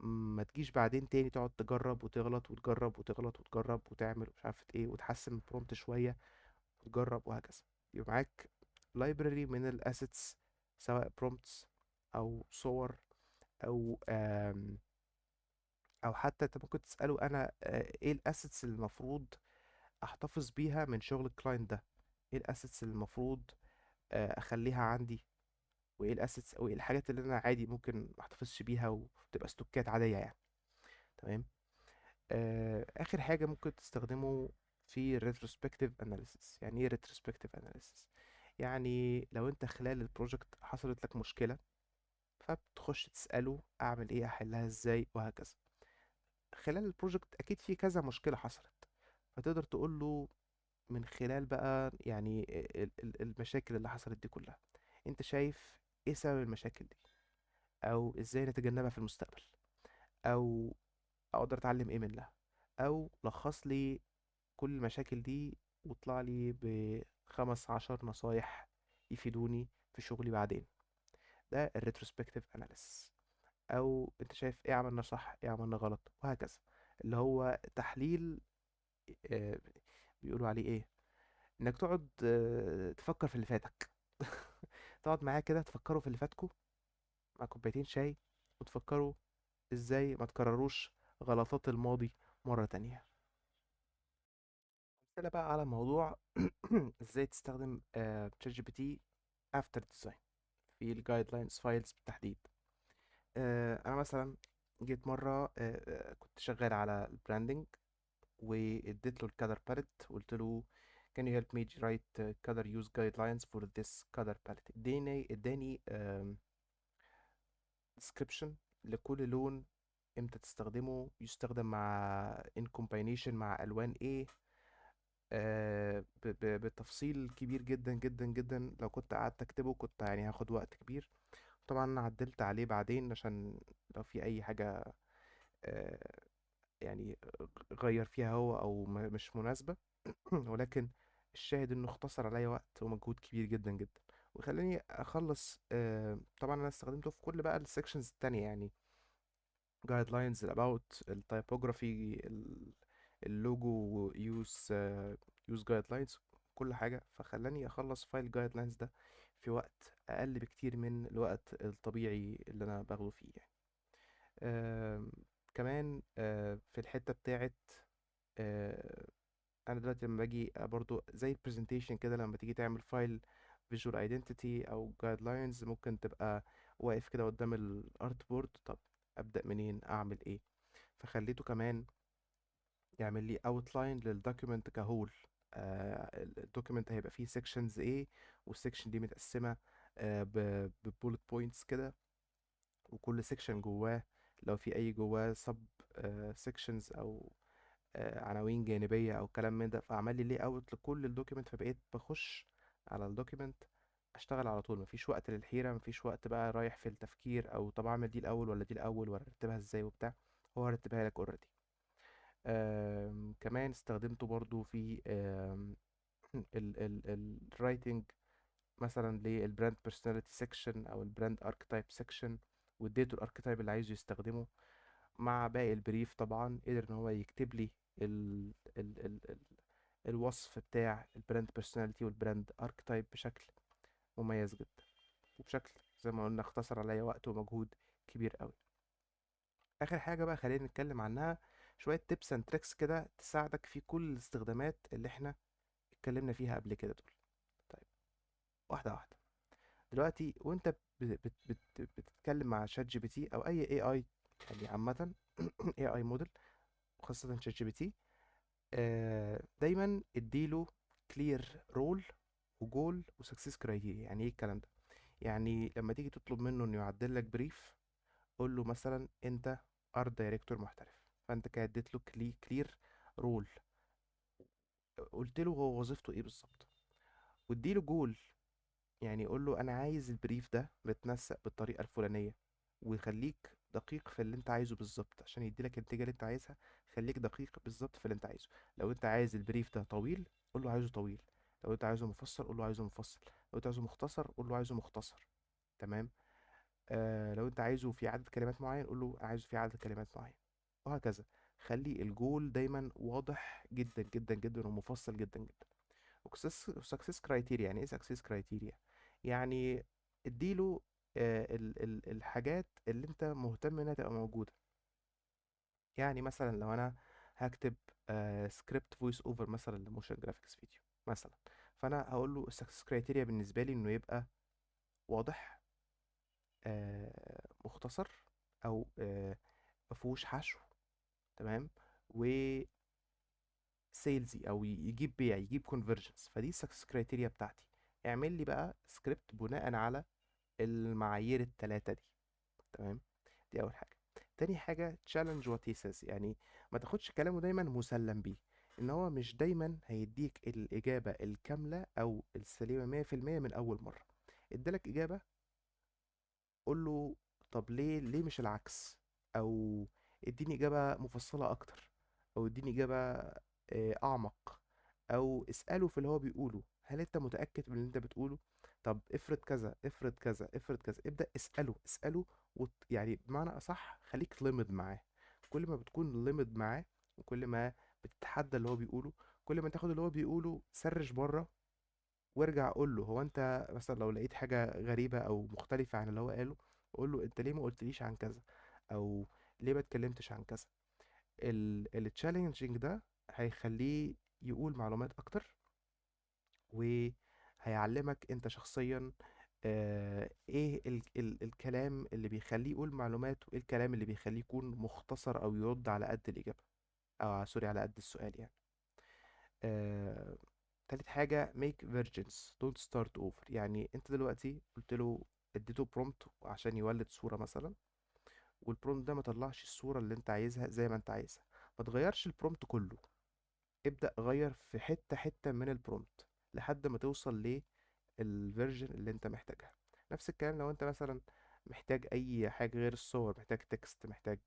ما تجيش بعدين تاني تقعد تجرب وتغلط وتجرب وتغلط وتجرب وتعمل مش عارفة ايه وتحسن من البرومبت شوية وتجرب وهكذا. يبقى معاك library من الاسيتس، سواء prompts او صور او او حتى انت ممكن تسأله انا ايه الاسيتس اللي المفروض احتفظ بيها من شغل الكلاينت ده، ايه الاسيتس اللي المفروض اخليها عندي، وايه الاسيتس او ايه الحاجات اللي انا عادي ممكن ما احتفظش بيها وتبقى ستوكات عادية يعني. تمام. اخر حاجة ممكن تستخدمه في retrospective analysis. يعني ايه retrospective analysis؟ يعني لو انت خلال البروجكت حصلت لك مشكلة، فبتخش تسأله اعمل ايه، احلها ازاي، وهكذا. خلال البروجكت اكيد في كذا مشكلة حصلت، فتقدر تقول له من خلال بقى يعني المشاكل اللي حصلت دي كلها، انت شايف ايه سبب المشاكل دي، او ازاي نتجنبها في المستقبل، او اقدر اتعلم ايه منها، او لخص لي كل المشاكل دي واطلع لي ب15 نصايح يفيدوني في شغلي بعدين. ده الريتروسبكتيف اناليسيس. او انت شايف ايه عملنا صح، ايه عملنا غلط، وهكذا. اللي هو تحليل. آه، بيقولوا عليه ايه، انك تقعد تفكر في اللي فاتك. تقعد معاه كده تفكروا في اللي فاتكوا مع كوبايتين شاي، وتفكروا ازاي ما تكرروش غلطات الماضي مرة تانية. أمثلة بقى على موضوع ازاي تستخدم تشات جي بي تي افتر ديزاين في الجايد لاينز فايلز بالتحديد. انا مثلا جيت مرة كنت شغال على البراندنج، واديت له الكالر باليت وقلت له can you help me write color use guidelines for this color palette. اداني description لكل لون، امتى تستخدمه، يستخدم مع in combination مع الوان ايه، بتفصيل كبير جدا جدا جدا. لو كنت قعدت اكتبه كنت يعني هاخد وقت كبير. طبعا انا عدلت عليه بعدين عشان لو في اي حاجة آه، يعني غير فيها هو او مش مناسبة. ولكن الشاهد انه اختصر عليا وقت ومجهود كبير جدا جدا، وخلاني اخلص. طبعا انا استخدمته في كل بقى السكشنز التانية، يعني guidelines about التايبوجرافي، اللوجو use guidelines، كل حاجة. فخلاني اخلص فايل guidelines ده في وقت اقل بكتير من الوقت الطبيعي اللي انا باخده فيه يعني. آم، كمان في الحتة بتاعت آه، انا دلوقتي لما باجي برضو زي البرزنتيشن كده، لما تيجي تعمل فايل visual identity او guidelines، ممكن تبقى واقف كده قدام الارت بورد، طب ابدا منين، اعمل ايه. فخليته كمان يعمل لي outline للدوكيمنت كهول. الدوكيمنت هيبقى فيه sections ايه، والسكشن دي متقسمة ببولت بوينتس كده، وكل سيكشن جواه لو في اي جواه سب سيكشنز او عناوين جانبية او كلام من ده، فعمل لي لي اوت لكل الدوكيمنت. فبقيت بخش على الدوكيمنت اشتغل على طول، مفيش وقت للحيرة، مفيش وقت بقى رايح في التفكير او طب اعمل دي الاول ولا دي الاول وارتبها ازاي وبتاع. هو رتبها لك اوريدي. كمان استخدمته برضو في الرايتنج، مثلا للبراند بيرسوناليتي سيكشن او البراند اركتايب سيكشن، واديته الاركتايب اللي عايزه يستخدمه مع باقي البريف. طبعا قدر ان هو يكتب لي ال ال ال ال الوصف بتاع البراند بيرسوناليتي والبراند اركتايب بشكل مميز جدا، وبشكل زي ما قلنا اختصر عليا وقت ومجهود كبير قوي. اخر حاجه بقى خلينا نتكلم عنها، شويه تيبس اند تريكس كده تساعدك في كل الاستخدامات اللي احنا اتكلمنا فيها قبل كده دول. طيب، واحده واحده. دلوقتي وانت بتتكلم مع شات جي بي تي او اي اي يعني عامه، اي اي موديل، خاصه شات جي بي تي، دايما اديله كلير رول وجول وسكسس كرايتيريا. يعني ايه الكلام ده؟ يعني لما تيجي تطلب منه انه يعدل لك بريف، قول له مثلا انت ارت دايركتور محترف، فانت كده اديت له كلير رول، قلت له هو وظيفته ايه بالظبط، واديله جول. يعني قول له انا عايز البريف ده متنسق بالطريقه الفلانيه، وخليك دقيق في اللي انت عايزه بالظبط عشان يديلك النتيجه اللي انت عايزها. خليك دقيق بالظبط في اللي انت عايزه. لو انت عايز البريف ده طويل، قول له عايزه طويل. لو انت عايزه مفصل، قول له عايزه مفصل. لو انت عايزه مختصر، قول له عايزه مختصر. تمام. لو انت عايزه في عدد كلمات معين قول له عايزه في عدد كلمات معين، وهكذا. خلي الجول دايما واضح جدا جدا جدا ومفصل جدا جدا. وسكسس كرايتيريا، يعني ايه سكسس كرايتيريا؟ يعني اديله ال الحاجات اللي انت مهتم انها تبقى موجوده. يعني مثلا لو انا هكتب سكريبت فويس اوفر مثلا لموشن جرافيكس فيديو مثلا، فانا هقول له السكسس كرايتيريا بالنسبه لي انه يبقى واضح، مختصر، او مفهوش حشو، تمام، وسيلزي، او يجيب بيع، يجيب كونفرجنس. فدي السكسس كرايتيريا بتاعتي. اعمل لي بقى سكريبت بناء على المعايير الثلاثه دي، تمام. دي اول حاجه. تاني حاجه تشالنج وات هي سيز، يعني ما تاخدش كلامه دايما مسلم بيه، ان هو مش دايما هيديك الاجابه الكامله او السليمه 100% من اول مره. ادالك اجابه، قول له طب ليه مش العكس، او اديني اجابه مفصله اكتر، او اديني اجابه اعمق، او اساله في اللي هو بيقوله هل انت متاكد من اللي انت بتقوله؟ طب افرض كذا، افرض كذا، افرض كذا. ابدا اساله اساله، يعني بمعنى اصح خليك ليمد معاه. كل ما بتكون ليمد معاه، وكل ما بتتحدى اللي هو بيقوله، كل ما تاخد اللي هو بيقوله سرش بره، وارجع قول له هو انت مثلا لو لقيت حاجة غريبة او مختلفة عن اللي هو قاله، قول له انت ليه ما قلتليش عن كذا، او ليه ما اتكلمتش عن كذا. التشالنجينج ده هيخليه يقول معلومات اكتر، وهيعلمك انت شخصيا ايه ال الكلام اللي بيخليه يقول معلومات، وايه الكلام اللي بيخليه يكون مختصر او يرد على قد الاجابة، او سوري على قد السؤال يعني. آه، تالت حاجة make virgins don't start over. يعني انت دلوقتي قلت له، اديته برومبت عشان يولد صورة مثلا، والبرومبت ده ما طلعش الصورة اللي انت عايزها زي ما انت عايزها. ما تغيرش البرومبت كله، ابدأ غير في حتة حتة من البرومبت لحد ما توصل للفيرجن اللي انت محتاجها. نفس الكلام لو انت مثلا محتاج اي حاجة غير الصور، محتاج تكست، محتاج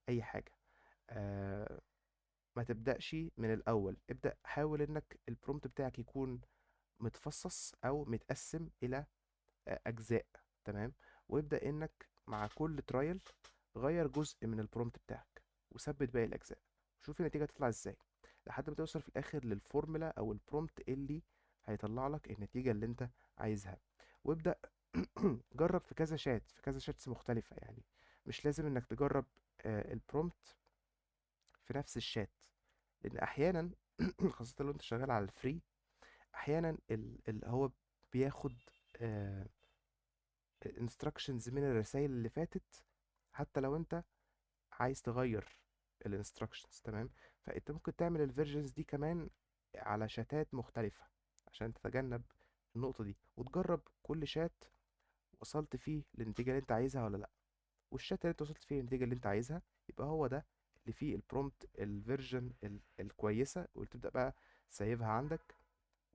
اي حاجة، آه، ما تبدأش من الأول. ابدأ حاول إنك البرومبت بتاعك يكون متفصص أو متقسم إلى أجزاء، تمام. وابدأ إنك مع كل ترايل غير جزء من البرومبت بتاعك، وثبت باقي الأجزاء، وشوف النتيجة تطلع إزاي، لحد ما توصل في الآخر للفورمولا أو البرومبت اللي هيطلع لك النتيجة اللي أنت عايزها. وابدأ جرب في كذا شات، في كذا شاتس مختلفة يعني. مش لازم إنك تجرب البرومبت في نفس الشات، لان احيانا خاصه لو انت شغال على الفري، احيانا هو بياخد انستراكشنز من الرسائل اللي فاتت، حتى لو انت عايز تغير الانستراكشنز، تمام. فانت ممكن تعمل الفيرجنز دي كمان على شاتات مختلفه عشان تتجنب النقطه دي، وتجرب كل شات وصلت فيه للنتيجه اللي انت عايزها ولا لا. والشات اللي انت وصلت فيه النتيجة اللي انت عايزها، يبقى هو ده اللي فيه البرومبت الفيرجن الكويسة، وتبدأ بقى سيفها عندك،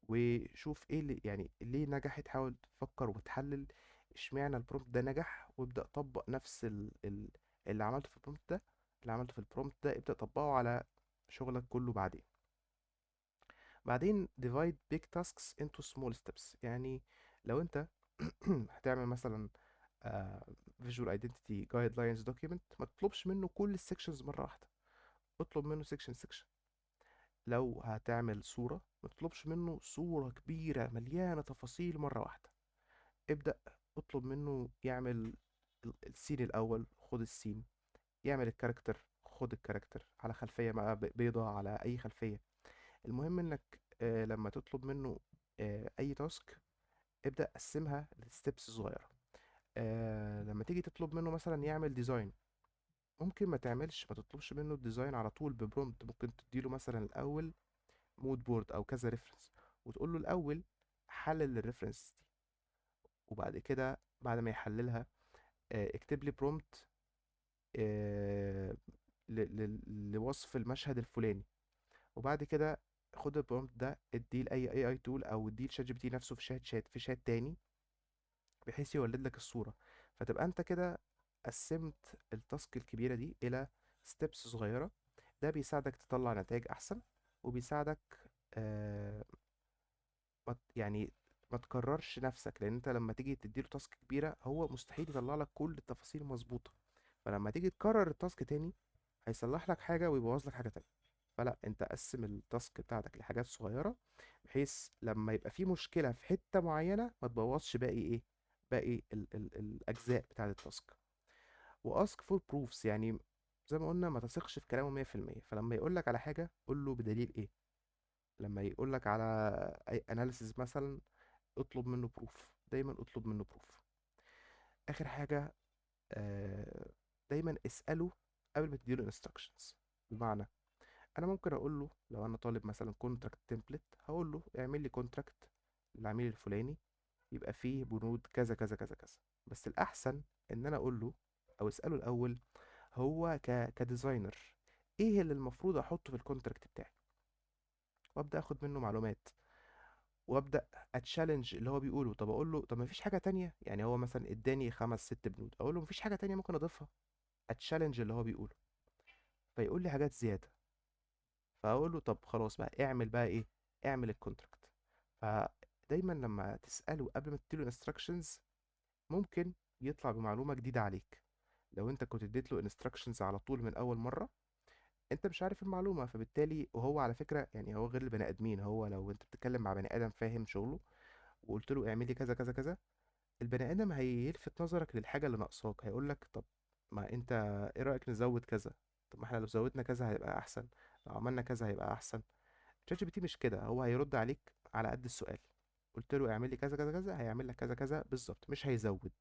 وشوف ايه اللي يعني ليه نجحت. حاول تفكر وتحلل اشمعنى البرومبت ده نجح، وابدأ طبق نفس اللي عملته في البرومبت ده، اللي عملته في البرومبت ده ابدأ طبقه على شغلك كله بعدين. بعدين divide big tasks into small steps. يعني لو انت هتعمل مثلا visual identity guidelines document، ما تطلبش منه كل السكشنز مرة واحدة، اطلب منه سيكشن سيكشن. لو هتعمل صورة، ما تطلبش منه صورة كبيرة مليانة تفاصيل مرة واحدة. ابدأ اطلب منه يعمل السين الأول، خد السين. يعمل الكاركتر، خد الكاركتر على خلفية بقى بيضة، على أي خلفية. المهم إنك لما تطلب منه أي تاسك، ابدأ قسمها لستبس صغيرة. لما تيجي تطلب منه مثلا يعمل ديزاين، ممكن ما تطلبش منه الديزاين على طول ببرومبت. ممكن تديله مثلا الاول مود بورد او كذا ريفرنس، وتقول له الاول حلل الريفرنس دي، وبعد كده بعد ما يحللها اكتب لي برومبت لوصف المشهد الفلاني. وبعد كده خد البرومبت ده اديه لاي اي تول، او اديه لشات جي بي تي نفسه في شات تاني، بحيث يولد لك الصورة. فتبقى انت كده قسمت التاسك الكبيرة دي إلى ستيبس صغيرة. ده بيساعدك تطلع نتائج أحسن، وبيساعدك آه يعني ما تكررش نفسك، لان انت لما تيجي تديله تاسك كبيره هو مستحيل يطلع لك كل التفاصيل مظبوطه. فلما تيجي تكرر التاسك تاني هيصلح لك حاجه ويبوظ لك حاجه تانية. فلا، انت قسم التاسك بتاعتك لحاجات صغيره، بحيث لما يبقى في مشكله في حته معينه ما تبوظش باقي ايه، باقي ال الاجزاء بتاعه التاسك. واسك فور بروفس، يعني زي ما قلنا ما تثقش في كلامه 100%. فلما يقول لك على حاجه قول له بدليل ايه. لما يقول لك على اي اناليسيز مثلا، اطلب منه بروف، دايما اطلب منه بروف. اخر حاجه، آه، دايما اساله قبل ما تديله انستراكشنز. بمعنى، انا ممكن اقول له لو انا طالب مثلا كونتراكت تمبلت، هقول له اعمل لي كونتراكت للعميل الفلاني يبقى فيه بنود كذا كذا كذا كذا. بس الاحسن ان انا اقول له او اساله الاول، هو كديزاينر ايه اللي المفروض احطه في الكونتراكت بتاعي، وابدا اخد منه معلومات، وابدا اتشالنج اللي هو بيقوله. طب اقول له طب ما فيش حاجه تانية؟ يعني هو مثلا اداني 5 6 بنود، اقول له ما فيش حاجه تانية ممكن اضيفها؟ اتشالنج اللي هو بيقوله، فيقول لي حاجات زياده. فاقول له طب خلاص بقى اعمل بقى ايه، اعمل الكونتراكت. فدايما لما تساله قبل ما تديله انستراكشنز ممكن يطلع بمعلومه جديده عليك. لو انت كنت اديت له انستراكشنز على طول من اول مره، انت مش عارف المعلومه، فبالتالي وهو على فكره يعني هو غير البني ادمين. هو لو انت بتتكلم مع بني ادم فاهم شغله وقلت له اعمل لي كذا كذا كذا، البني ادم هيلفت نظرك للحاجه اللي ناقصاك، هيقول لك طب ما انت ايه رايك نزود كذا؟ طب ما احنا لو زودنا كذا هيبقى احسن، لو عملنا كذا هيبقى احسن. شات جي بي تي مش كده، هو هيرد عليك على قد السؤال. قلت له اعمل لي كذا كذا كذا، هيعمل لك كذا كذا بالظبط، مش هيزود.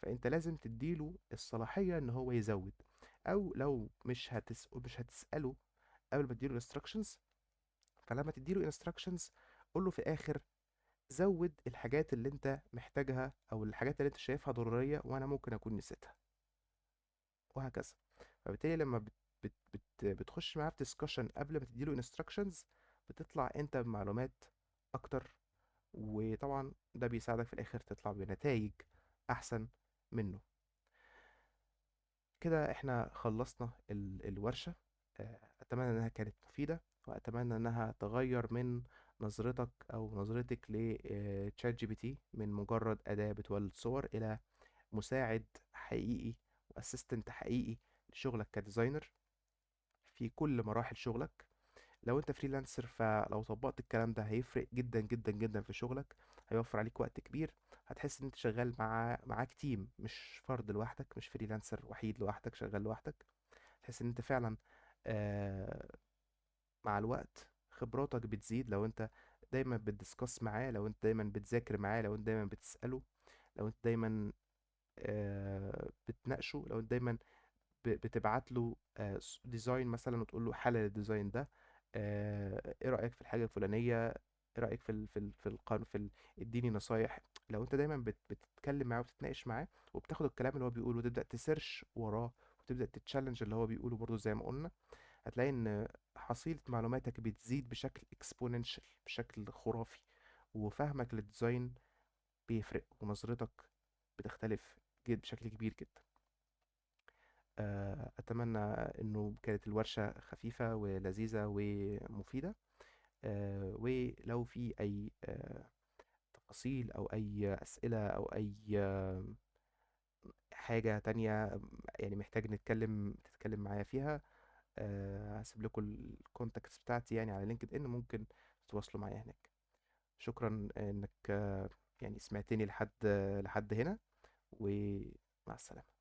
فانت لازم تديله الصلاحيه ان هو يزود. او لو مش هتساله قبل ما تديله instructions، فلما تديله instructions قول له في الاخر زود الحاجات اللي انت محتاجها او الحاجات اللي انت شايفها ضرورية وانا ممكن اكون نسيتها، وهكذا. فبالتالي لما بتخش معاه في discussion قبل ما تديله instructions، بتطلع انت بمعلومات اكتر، وطبعا ده بيساعدك في الاخر تطلع بنتائج احسن منه. كده احنا خلصنا الورشة. اتمنى انها كانت مفيدة، واتمنى انها تغير من نظرتك او نظرتك لتشات جي بي تي من مجرد أداة بتولد صور الى مساعد حقيقي واسيستنت حقيقي لشغلك كديزاينر في كل مراحل شغلك. لو انت فريلانسر فلو طبقت الكلام ده هيفرق جدا جدا جدا في شغلك، هيوفر عليك وقت كبير. هتحس ان انت شغال معاك تيم، مش فرد لوحدك، مش فريلانسر وحيد لوحدك شغال لوحدك. تحس ان انت فعلا آه، مع الوقت خبراتك بتزيد لو انت دايما بتدسكس معاه، لو انت دايما بتذاكر معاه، لو انت دايما بتسأله، لو انت دايما بتناقشه، لو انت دايما بتبعت له ديزاين مثلا وتقول له حلل الديزاين ده. ايه رأيك في الحاجة الفلانية؟ ايه رأيك في القانون اديني نصايح. لو انت دايما بتتكلم معاه وبتتناقش معاه وبتاخد الكلام اللي هو بيقوله وتبدأ تسيرش وراه وتبدأ تتشالنج اللي هو بيقوله برضه زي ما قلنا، هتلاقي ان حصيلة معلوماتك بتزيد بشكل اكسبوننشال، بشكل خرافي. وفهمك للديزاين بيفرق، ونظرتك بتختلف بشكل كبير جدا. أتمنى إنه كانت الورشة خفيفة ولذيذة ومفيدة. ولو في أي تفاصيل أو أي أسئلة أو أي حاجة تانية يعني محتاج تتكلم معايا فيها، هسيب لكم الكونتاكتس بتاعتي يعني على لينكد إن، ممكن تتواصلوا معايا هناك. شكرا إنك يعني سمعتني لحد هنا، ومع السلامة.